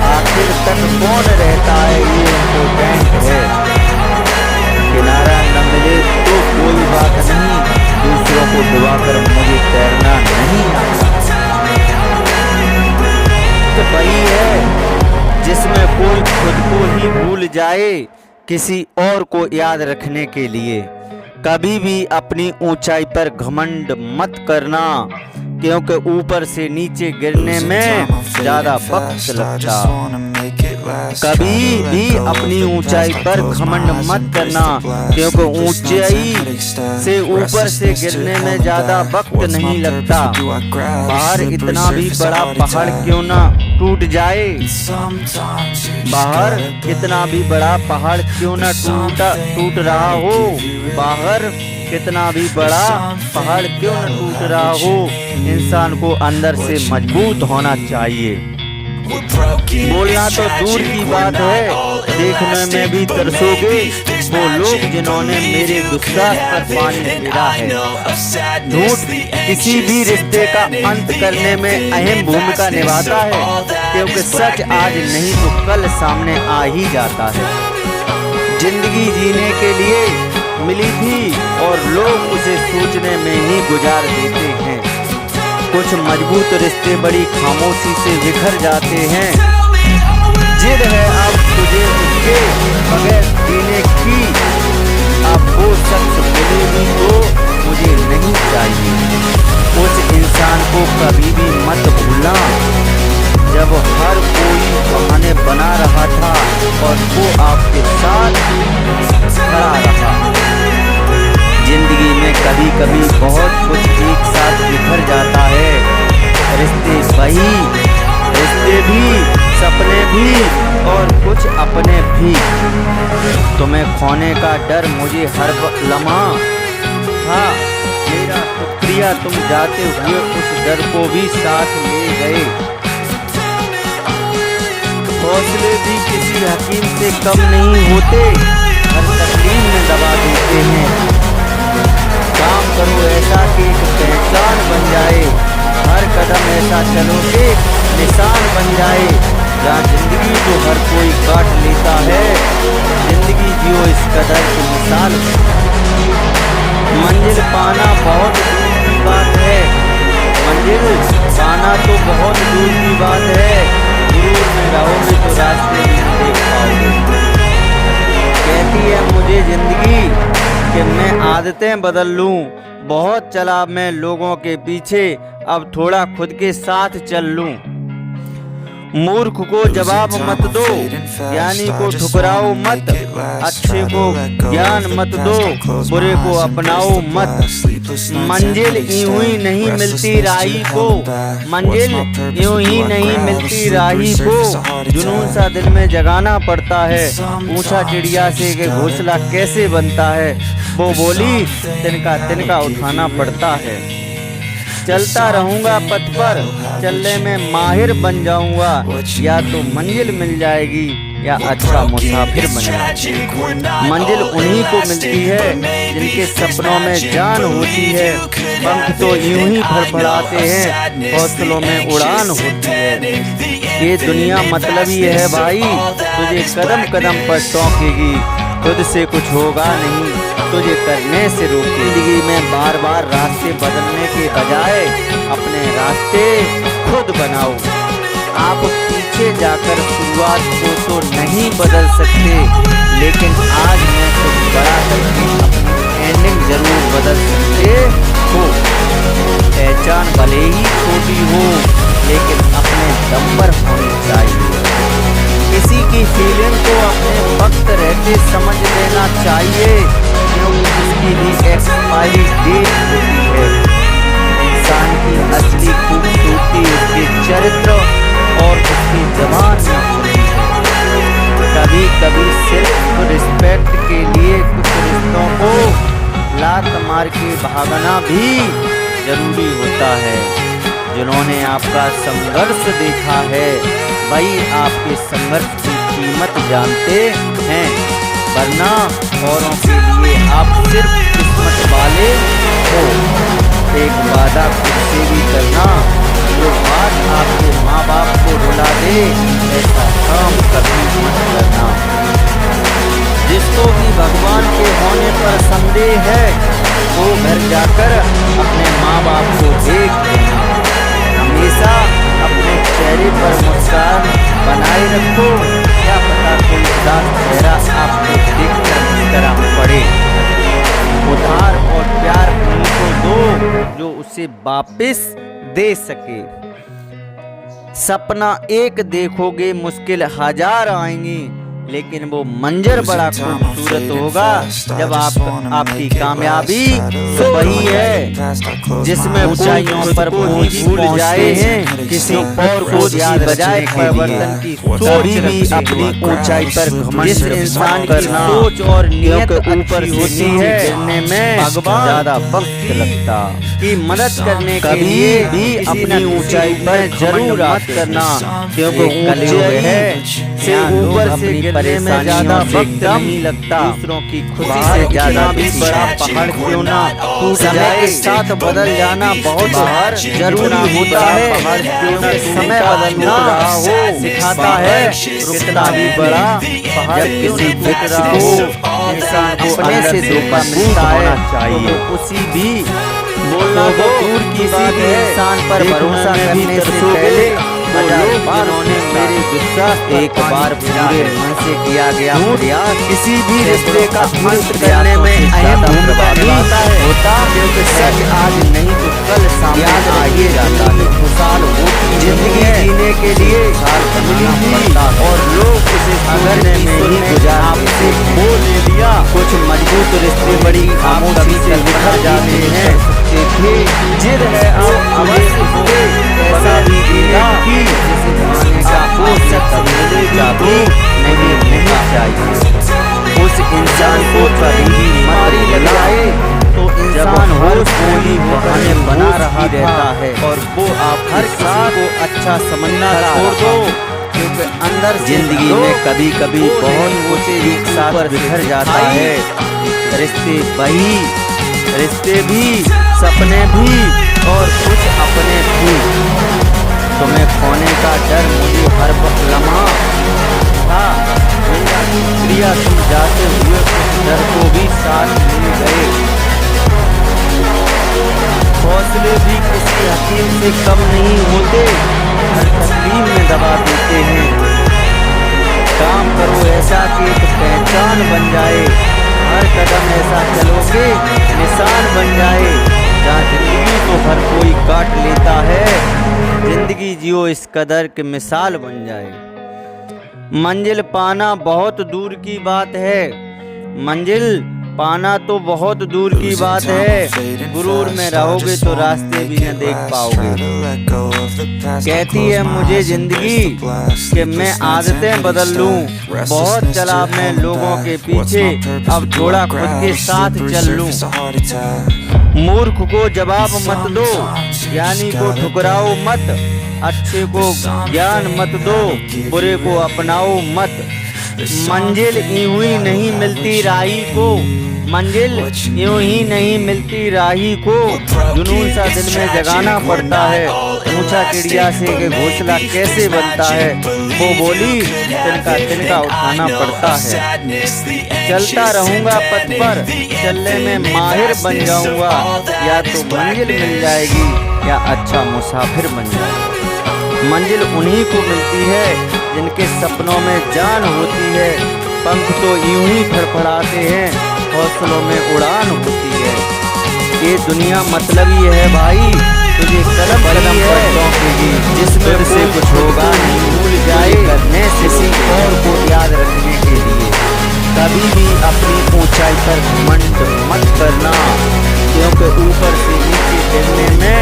आखिर तक कौन रहता है ये इम्पोर्टेंट है। किनारा न मिले तो कोई बात नहीं, दूसरों को डुबाकर मुझे तैरना नहीं आता। तो वही है जिसमें कोई खुद को ही भूल जाए किसी और को याद रखने के लिए। कभी भी अपनी ऊंचाई पर घमंड मत करना, क्योंकि ऊपर से नीचे गिरने में ज्यादा वक्त लगता। कभी भी अपनी ऊंचाई पर घमंड मत करना, क्योंकि ऊंचाई से ऊपर से गिरने में ज्यादा वक्त नहीं लगता। बाहर इतना भी बड़ा पहाड़ क्यों ना टूट जाए, बाहर कितना भी बड़ा पहाड़ क्यों ना टूट रहा हो, बाहर कितना भी बड़ा पहाड़ क्यों न टूट रहा हो, इंसान को अंदर से मजबूत होना चाहिए। बोलना तो दूर की बात है, देखने में भी तरसोगे वो लोग जिन्होंने मेरे गुस्सा पर पानी फेरा है। झूठ किसी भी रिश्ते का अंत करने में अहम भूमिका निभाता है, क्योंकि सच आज नहीं तो कल सामने आ ही जाता है। जिंदगी जीने के लिए मिली थी और लोग उसे सोचने में ही गुजार देते हैं। कुछ मजबूत रिश्ते बड़ी खामोशी से बिखर जाते हैं। जिद है अब तुझे उसके बगैर जीने की, अब वो शख्स मिलेगी तो मुझे नहीं चाहिए। उस इंसान को कभी भी मत भूलना जब हर कोई बहाने बना रहा था और वो आपके साथ खड़ा रहा। जिंदगी में कभी कभी बहुत कुछ एक साथ बिखर जाता ही, रिश्ते भी, सपने भी और कुछ अपने भी। तुम्हें खोने का डर मुझे हर लम्हा था, मेरा शुक्रिया तुम जाते हुए उस डर को भी साथ ले गए। हौसले भी किसी हकीम से कम नहीं होते, हर तकलीफ में दबा देते हैं। काम करो ऐसा कि एक पहचान बन जाए, हर कदम ऐसा चलो कि निशान बन जाए। जहाँ जिंदगी को हर कोई काट लेता है, जिंदगी जियो इस कदर की मिसाल। मंजिल पाना बहुत दूर की बात है, मंजिल पाना तो बहुत दूर की बात है। गुरूर में रहोगे तो रास्ते भी नहीं देख पाओगे। कहती है मुझे जिंदगी कि मैं आदतें बदल लूं, बहुत चला मैं लोगों के पीछे, अब थोड़ा खुद के साथ चल लूं। मूर्ख को जवाब मत दो, ज्ञानी को ठुकराओ मत, अच्छे को ज्ञान मत दो, बुरे को अपनाओ मत। मंजिल यूं ही नहीं मिलती राही को, मंजिल यूं ही नहीं मिलती राही को। जुनून सा दिल में जगाना पड़ता है, पूछा चिड़िया से कि घोंसला कैसे बनता है, वो बोली तिनका तिनका उठाना पड़ता है। चलता रहूंगा पथ पर, चलने में माहिर बन जाऊंगा, या तो मंजिल मिल जाएगी या अच्छा मुसाफिर बन जाऊंगा। मंजिल उन्हीं को मिलती है जिनके सपनों में जान होती है, पंख तो यूं ही फड़फड़ाते हैं, हौसलों में उड़ान होती है। ये दुनिया मतलबी है भाई, तुझे कदम कदम पर टोकेगी, खुद से कुछ होगा नहीं, तुझे करने से रोके। जिंदगी में बार बार रास्ते बदलने के बजाय अपने रास्ते खुद बनाओ। आप पीछे जाकर शुरुआत को तो नहीं बदल सकते, लेकिन आज मैं कुछ बड़ा करके अपनी एंडिंग जरूर बदल सकते हो। पहचान भले ही छोटी हो, लेकिन अपने दम पर होनी चाहिए। किसी की फीलिंग को अपने वक्त रहते समझ लेना चाहिए, क्योंकि इसकी भी एक्सपायरी डेट होती है। इंसान की असली खूबसूरती उसके चरित्र और उसकी जबान में होती है। कभी कभी सिर्फ रिस्पेक्ट के लिए कुछ रिश्तों को लात मार के भागना भी जरूरी होता है। जिन्होंने आपका संघर्ष देखा है, वही आपके संघर्ष की कीमत जानते हैं, वरना औरों के लिए आप सिर्फ किस्मत वाले हो। एक वादा खुद से भी करना, जो बात आपके माँ बाप को रुला दे, ऐसा काम कभी मत करना। जिसको भी भगवान के होने पर संदेह है, वो घर जाकर अपने माँ बाप को देख देना। हमेशा अपने चेहरे पर मुस्कान बनाए रखो, क्या पता कोई उदास चेहरा आपको देखकर मुस्कुरा पड़े। उधार और प्यार उन्हीं को दो जो उसे वापस दे सके। सपना एक देखोगे मुश्किल हजार आएंगी, लेकिन वो मंजर बड़ा खूबसूरत होगा जब आपकी कामयाबी तो वही है जिसमें ऊंचाइयों पर भूल जाए हैं, किसी और को याद बजाय परिवर्तन की कभी भी अपनी ऊंचाई पर जिस इंसान की सोच और नियत ऊपर होती है, गिरने में ज्यादा वक्त लगता। कि मदद करने के लिए भी अपनी ऊंचाई पर जरूर याद करना, क्योंकि ऊंचाई है से ऊपर से गिरने में ज्यादा वक्त नहीं लगता। दूसरों की खुशी से ज्यादा भी बड़ा पहाड़ क्यों ना टूट जाए, के साथ बदल जाना बहुत बार जरूरी होता है। क्योंकि समय बदलना हो सिखाता है, रुकना भी बड़ा पहाड़ किसी बिक रहा हो। इंसान को अपने से धोखा मिलता है चाहिए, उसी भी बोलना तो दूर की बात है। इंसान पर भरोसा करने से पहले जिन्होंने मेरे गुस्सा एक बार पूरे मन से किया गया प्रयास किसी भी रिश्ते का अंत करने में अहम भूमिका निभाता होता, क्योंकि सच आज नहीं तो कल सामने आ ही जाता है। खुशहाल जिंदगी जीने के लिए मिली थी और लोग उसे समझने में ही गुजार आपसे बोल ले दिया। कुछ मजबूत रिश्ते बड़ी खामोशी से बिखर जाते हैं। जिद है आप अवश्य ऐसा भी देगा को कभी भी मत भूलना। तो इंसान हर कोई बहाने बना रहा रहता है और वो आप हर किसी को अच्छा समझना छोड़ दो, क्योंकि अंदर जिंदगी में कभी कभी बहुत कुछ एक साथ बिखर जाता है। रिश्ते भी, सपने भी और कुछ अपने भी। तुम्हें खोने का डर मुझे हर लम्हा था। मेरा शुक्रिया तुम जाते हुए उस डर को भी साथ ले गए। हौसले भी किसी हकीम से कम नहीं होते, हर तकलीफ में दबा देते हैं। काम करो ऐसा कि एक पहचान बन जाए, हर कदम ऐसा चलोगे निशान बन जाए। जहाँ जिंदगी को हर कोई काट लेता है, जिंदगी जियो इस कदर के मिसाल बन जाए। मंजिल पाना बहुत दूर की बात है, मंजिल पाना तो बहुत दूर की बात है। गुरूर में रहोगे तो रास्ते भी न देख पाओगे। कहती है मुझे जिंदगी कि मैं आदतें बदल लूं। बहुत चला मैं लोगों के पीछे, अब थोड़ा खुद के साथ चल लूं। मूर्ख को जवाब मत दो, ज्ञानी को ठुकराओ मत। अच्छे को ज्ञान मत दो, बुरे को अपनाओ मत। मंजिल यूं ही नहीं मिलती राही को, मंजिल यूं ही नहीं मिलती राही को। जुनून सा दिल में जगाना पड़ता है, पूछा चिड़िया से कि घोंसला कैसे बनता है। वो बोली तिनका उठाना पड़ता है। चलता रहूंगा पथ पर, चलने में माहिर बन जाऊंगा। या तो मंजिल मिल जाएगी या अच्छा मुसाफिर बन जाएगा। मंजिल उन्हीं को मिलती है जिनके सपनों में जान होती है। पंख तो यूं ही फड़फड़ाते हैं, हौसलों में उड़ान होती है। ये दुनिया मतलब ही है भाई, तुझे कदम कदम पर टोकेगी। जिसमें से कुछ होगा नहीं भूल जाए, करने किसी और को याद रखने के लिए। कभी भी अपनी ऊंचाई पर घमंड मत करना, क्योंकि ऊपर से नीचे गिरने में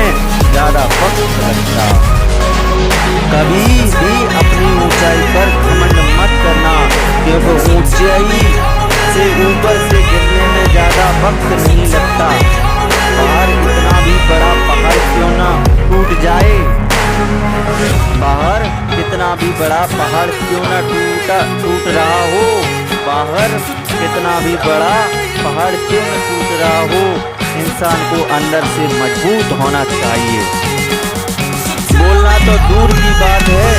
ज्यादा वक्त लगता। कभी भी अपनी ऊंचाई पर घमंड मत करना, क्योंकि ऊंचाई से ऊपर से गिरने में ज्यादा वक्त नहीं लगता। बाहर कितना भी बड़ा पहाड़ क्यों ना टूट जाए, बाहर कितना भी बड़ा पहाड़ क्यों ना टूट रहा हो, बाहर कितना भी बड़ा पहाड़ क्यों न टूट रहा हो, इंसान को अंदर से मजबूत होना चाहिए। बोलना तो दूर की बात है,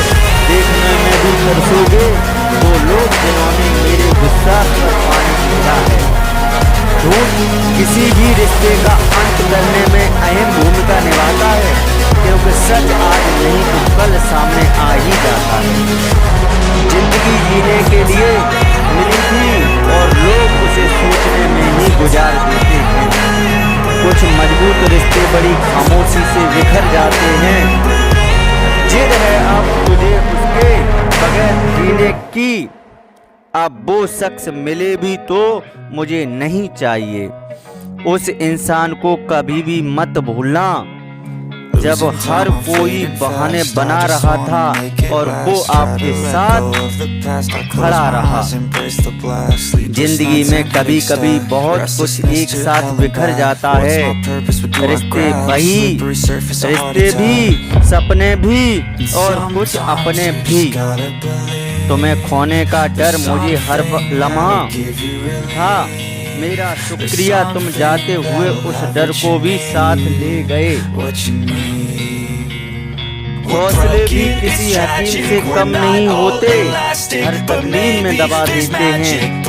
देखने में भी तरसोगे वो लोग जिन्होंने मेरे गुस्सा पर पानी पीता है। झूठ किसी भी रिश्ते का अंत करने में अहम भूमिका निभाता है, क्योंकि सच आज नहीं तो कल सामने आ ही जाता है। जिंदगी जीने के लिए मिली थी और लोग उसे सोचने में ही गुजार देते हैं। कुछ मजबूत रिश्ते बड़ी खामोशी से बिखर जाते हैं। जिद है अब तुझे उसके बगैर जीने की, अब वो शख्स मिले भी तो मुझे नहीं चाहिए। उस इंसान को कभी भी मत भूलना जब हर कोई बहाने बना रहा था और वो आपके साथ खड़ा रहा। जिंदगी में कभी कभी बहुत कुछ एक साथ बिखर जाता है। रिश्ते भी, सपने भी और कुछ अपने भी। तुम्हें खोने का डर मुझे हर लम्हा था। मेरा शुक्रिया तुम जाते हुए उस डर को भी साथ ले गए। हौसले भी किसी हकीम से कम नहीं होते, हर तकलीफ में दबा देते हैं।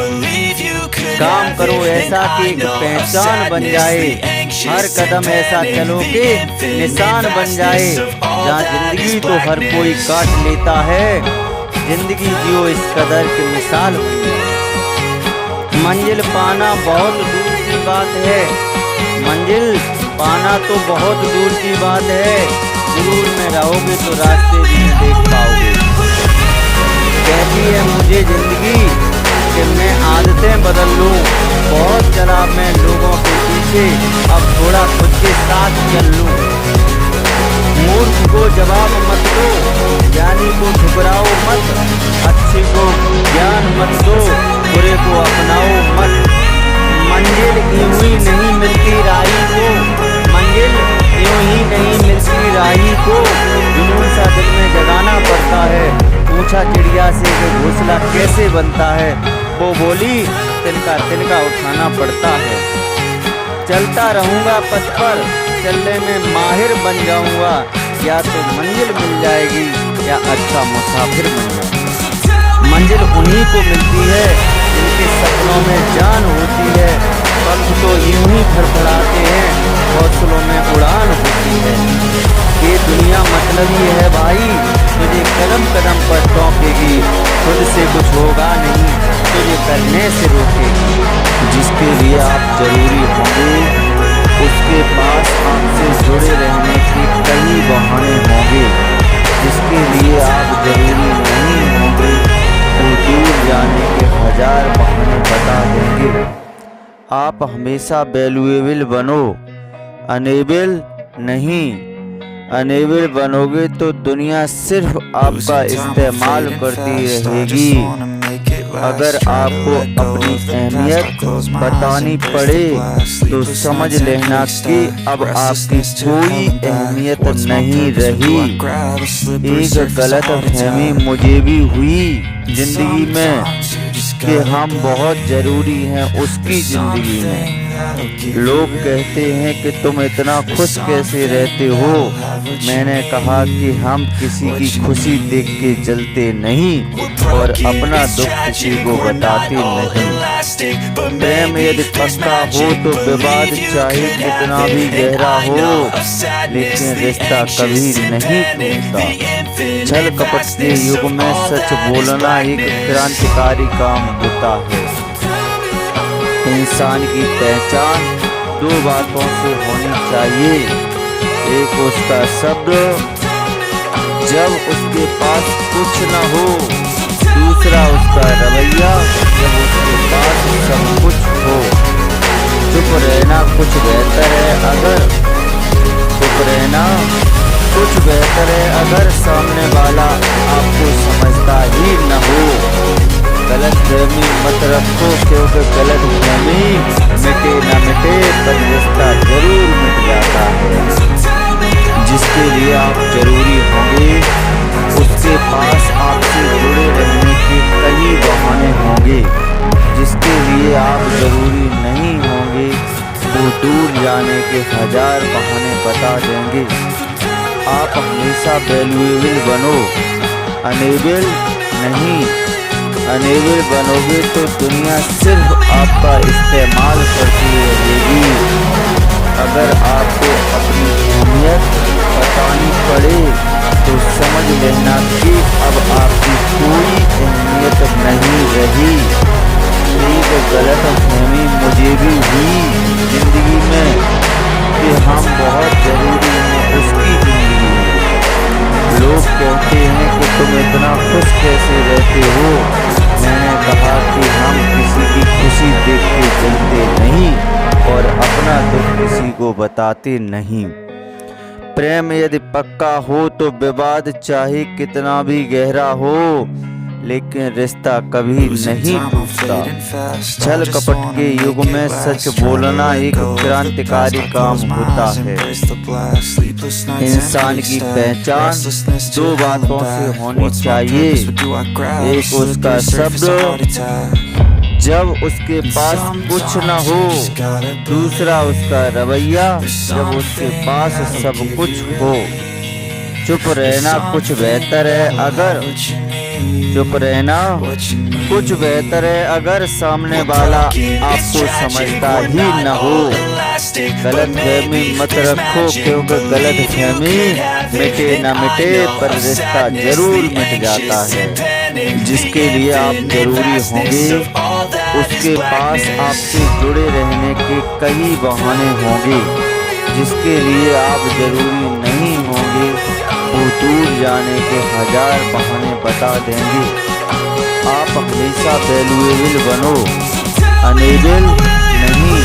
काम करो ऐसा कि एक पहचान बन जाए, हर कदम ऐसा चलो कि निशान बन जाए। जहाँ जिंदगी तो हर कोई काट लेता है, जिंदगी जियो इस कदर की मिसाल बन जाए। मंजिल पाना बहुत दूर की बात है, मंजिल पाना तो बहुत दूर की बात है। गुरूर में रहोगे तो रास्ते भी नहीं देख पाओगे। कहती है मुझे जिंदगी कि मैं आदतें बदल लूं। बहुत चला मैं लोगों के पीछे, अब थोड़ा खुद के साथ चल लूं। मूर्ख को जवाब मत दो, ज्ञानी को ठुकराओ मत। अच्छे को ज्ञान मत दो, बुरे को अपनाओ मत। बनता है। वो बोली तिनका तिनका उठाना पड़ता है। चलता रहूँगा पथ पर, चलने में माहिर बन जाऊँगा। या तो मंजिल मिल जाएगी या अच्छा मुसाफिर बन जाऊँगा। मंजिल उन्हीं को मिलती है जिनके सपनों में जान होती है। पंख तो यूं ही फड़फड़ाते हैं, हौसलों में उड़ान होती है। ये दुनिया मतलबी है भाई, तुझे कदम कदम पर टोकेगी। खुद से कुछ होगा नहीं, तुझे करने से रोकेगी। जिसके लिए आप जरूरी होंगे, उसके पास आपसे जुड़े रहने के कई बहाने होंगे। जिसके लिए आप जरूरी नहीं होंगे, वो दूर जाने के 1000 बहाने बता देंगे। आप हमेशा वैल्यूएबल बनो, अनेबल नहीं। अनेबल बनोगे तो दुनिया सिर्फ आपका इस्तेमाल करती रहेगी। अगर आपको अपनी अहमियत बतानी पड़े तो समझ लेना कि अब आपकी कोई अहमियत नहीं रही। एक गलत फहमी मुझे भी हुई जिंदगी में कि हम बहुत ज़रूरी हैं उसकी ज़िंदगी में। लोग कहते हैं कि तुम इतना खुश कैसे रहते हो। मैंने कहा कि हम किसी की खुशी देख के जलते नहीं और अपना दुख किसी को बताते नहीं। प्रेम यदि पक्का हो तो विवाद चाहे कितना भी गहरा हो, लेकिन रिश्ता कभी नहीं टूटता। छल कपट के युग में सच बोलना एक क्रांतिकारी काम होता है। इंसान की पहचान 2 बातों से होनी चाहिए। एक उसका शब्द जब उसके पास कुछ न हो, दूसरा उसका रवैया जब उसके पास सब कुछ हो। चुप रहना कुछ बेहतर है अगर चुप रहना कुछ बेहतर है अगर सामने वाला आपको समझता ही न हो। गलत फहमी मत रखो, क्योंकि गलत फहमी मिटे न मिटे पर रिश्ता जरूर मिट जाता है। जिसके लिए आप जरूरी होंगे, उसके पास आपसे जुड़े रहने के कई बहाने होंगे। जिसके लिए आप जरूरी नहीं होंगे, वो दूर जाने के 1000 बहाने बता देंगे। आप हमेशा वैल्यूएबल बनो, अनेबल नहीं। अनेबल बनोगे तो दुनिया सिर्फ आपका इस्तेमाल करती रहेगी। अगर आपको अपनी अहमियत बतानी पड़े तो समझ लेना कि अब आपकी कोई अहमियत नहीं रही। एक गलत फहमी मुझे भी हुई जिंदगी में कि हम बहुत ज़रूरी हैं उसकी ज़िंदगी में। लोग कहते हैं कि तुम इतना खुश कैसे रहते हो। मैंने कहा कि हम किसी की खुशी देख के जलते नहीं और अपना दुख किसी को बताते नहीं। प्रेम यदि पक्का हो तो विवाद चाहे कितना भी गहरा हो, लेकिन रिश्ता कभी नहीं टूटता। छल कपट के युग में सच बोलना एक क्रांतिकारी काम होता है। इंसान की पहचान 2 बातों से होनी चाहिए। एक उसका शब्द जब उसके पास कुछ न हो, दूसरा उसका रवैया जब उसके पास सब कुछ हो। चुप रहना कुछ बेहतर है अगर चुप रहना कुछ बेहतर है अगर सामने वाला आपको समझता ही न हो। गलत फहमी मत रखो, क्योंकि गलत फहमी मिटे न मिटे पर रिश्ता जरूर मिट जाता है। जिसके लिए आप जरूरी होंगे, उसके पास आपसे जुड़े रहने के कई बहाने होंगे। जिसके लिए आप जरूरी नहीं होंगे, वो दूर जाने के 1000 बहाने बता देंगे। आप हमेशा वैल्यूएबल बनो, अनेबल नहीं।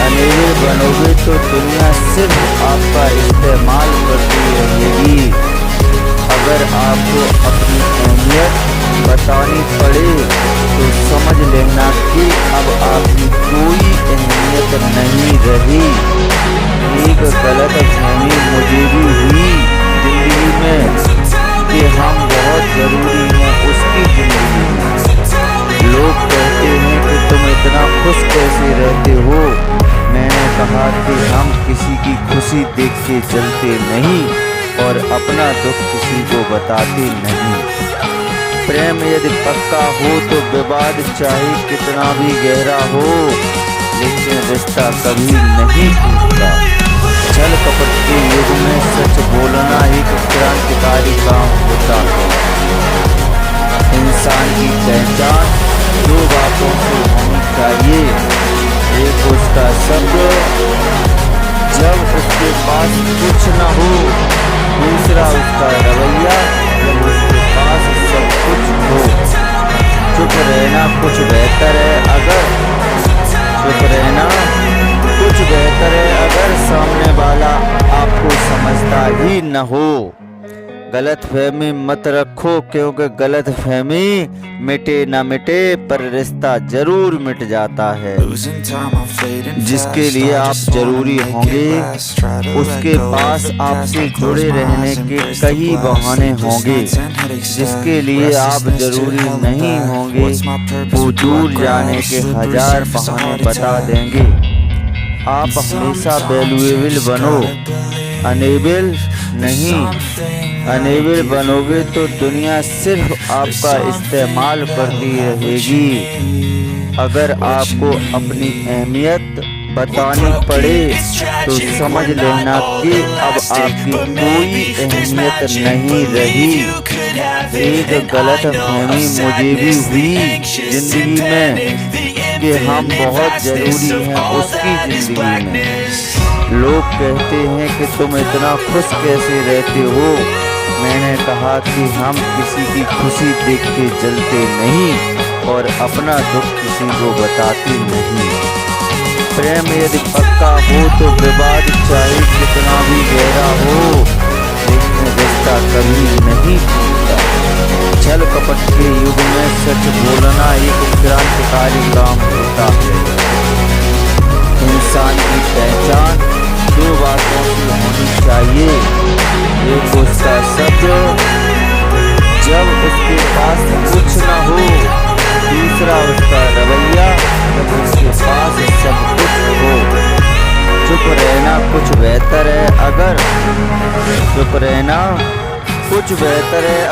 अनेबल बनोगे तो दुनिया सिर्फ आपका इस्तेमाल करती रहेगी। अगर आपको अपनी अहमियत बतानी पड़े तो समझ लेना कि अब आपकी कोई अहमियत नहीं रही। एक गलत फहमी मुझे भी हुई जिंदगी में कि हम बहुत ज़रूरी हैं उसकी ज़िंदगी में। खुश कैसे रहते हो। मैंने कहा कि हम किसी की खुशी देख के जलते नहीं और अपना दुख किसी को बताते नहीं। प्रेम यदि पक्का हो तो विवाद चाहे कितना भी गहरा हो, लेकिन रिश्ता कभी नहीं टूटता। छल कपट के युग में सच बोलना एक क्रांतिकारी काम होता है। इंसान की पहचान दो बातों से होनी चाहिए, एक उसका शब्द जब उसके पास कुछ न हो, दूसरा उसका रवैया जब उसके पास सब कुछ हो। चुप रहना कुछ बेहतर है अगर सामने वाला आपको समझता ही न हो। गलत फहमी मत रखो, क्योंकि गलत फहमी मिटे ना मिटे पर रिश्ता जरूर मिट जाता है। जिसके लिए आप जरूरी होंगे उसके पास आपसे जुड़े रहने के कई बहाने होंगे। जिसके लिए आप जरूरी नहीं होंगे वो दूर जाने के 1000 बहाने बता देंगे। आप हमेशा वैल्यूएबल बनो, अनेबल नहीं। अनेबल बनोगे तो दुनिया सिर्फ आपका इस्तेमाल करती रहेगी। अगर आपको अपनी अहमियत बतानी पड़े तो समझ लेना कि अब आपकी कोई अहमियत नहीं रही। एक गलत फहमी मुझे भी हुई जिंदगी में कि हम बहुत जरूरी हैं उसकी जिंदगी में। लोग कहते हैं कि तुम इतना खुश कैसे रहते हो। मैंने कहा कि हम किसी की खुशी देख के जलते नहीं और अपना दुख किसी को बताते नहीं। प्रेम यदि पक्का हो तो विवाद चाहे कितना भी गहरा हो, लेकिन रिश्ता कभी नहीं टूटता। छल कपट के युग में सच बोलना एक क्रांतिकारी काम होता है। इंसान की पहचान दो बातों से होनी चाहिए, एक उसका शब्द जब उसके पास कुछ न हो, दूसरा उसका रवैया जब उसके पास सब कुछ हो। चुप रहना कुछ बेहतर है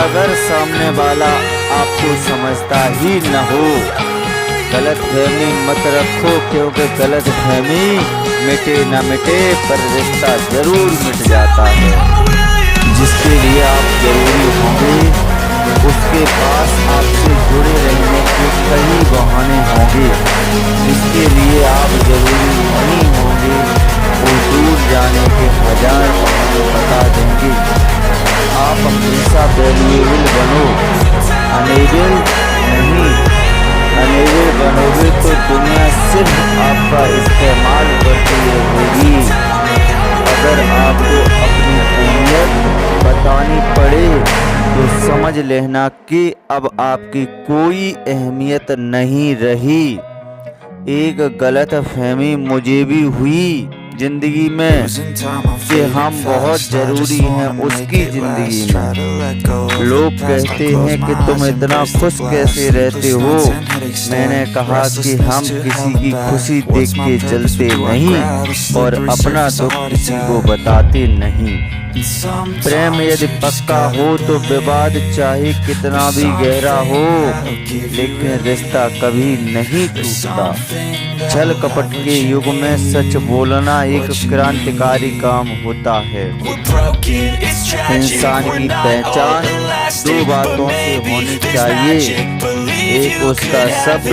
अगर सामने वाला आपको समझता ही न हो। गलत फहमी मत रखो, क्योंकि गलत फहमी मिटे न मिटे पर रिश्ता जरूर मिट जाता है। जिसके लिए आप जरूरी होंगे उसके पास आपसे जुड़े रहने के कई बहाने होंगे। जिसके लिए आप जरूरी नहीं होंगे वो दूर जाने के 1000 बहाने बता देंगे। आप हमेशा वैल्यूएबल बनो, अनेबल नहीं। अनेबल बनोगे तो दुनिया सिर्फ आपका इस्तेमाल करती रहेगी। अगर आपको अपनी अहमियत बतानी पड़े तो समझ लेना कि अब आपकी कोई अहमियत नहीं रही। एक गलत फहमी मुझे भी हुई जिंदगी में कि हम बहुत जरूरी हैं उसकी जिंदगी में। लोग कहते हैं कि तुम इतना खुश कैसे रहते हो। मैंने कहा कि हम किसी की खुशी देख के जलते नहीं और अपना दुख किसी को बताते नहीं। प्रेम यदि पक्का हो तो विवाद चाहे कितना भी गहरा हो, लेकिन रिश्ता कभी नहीं टूटता। छल कपट के युग में सच बोलना एक क्रांतिकारी काम होता है। इंसान की पहचान दो बातों से होनी चाहिए, एक उसका शब्द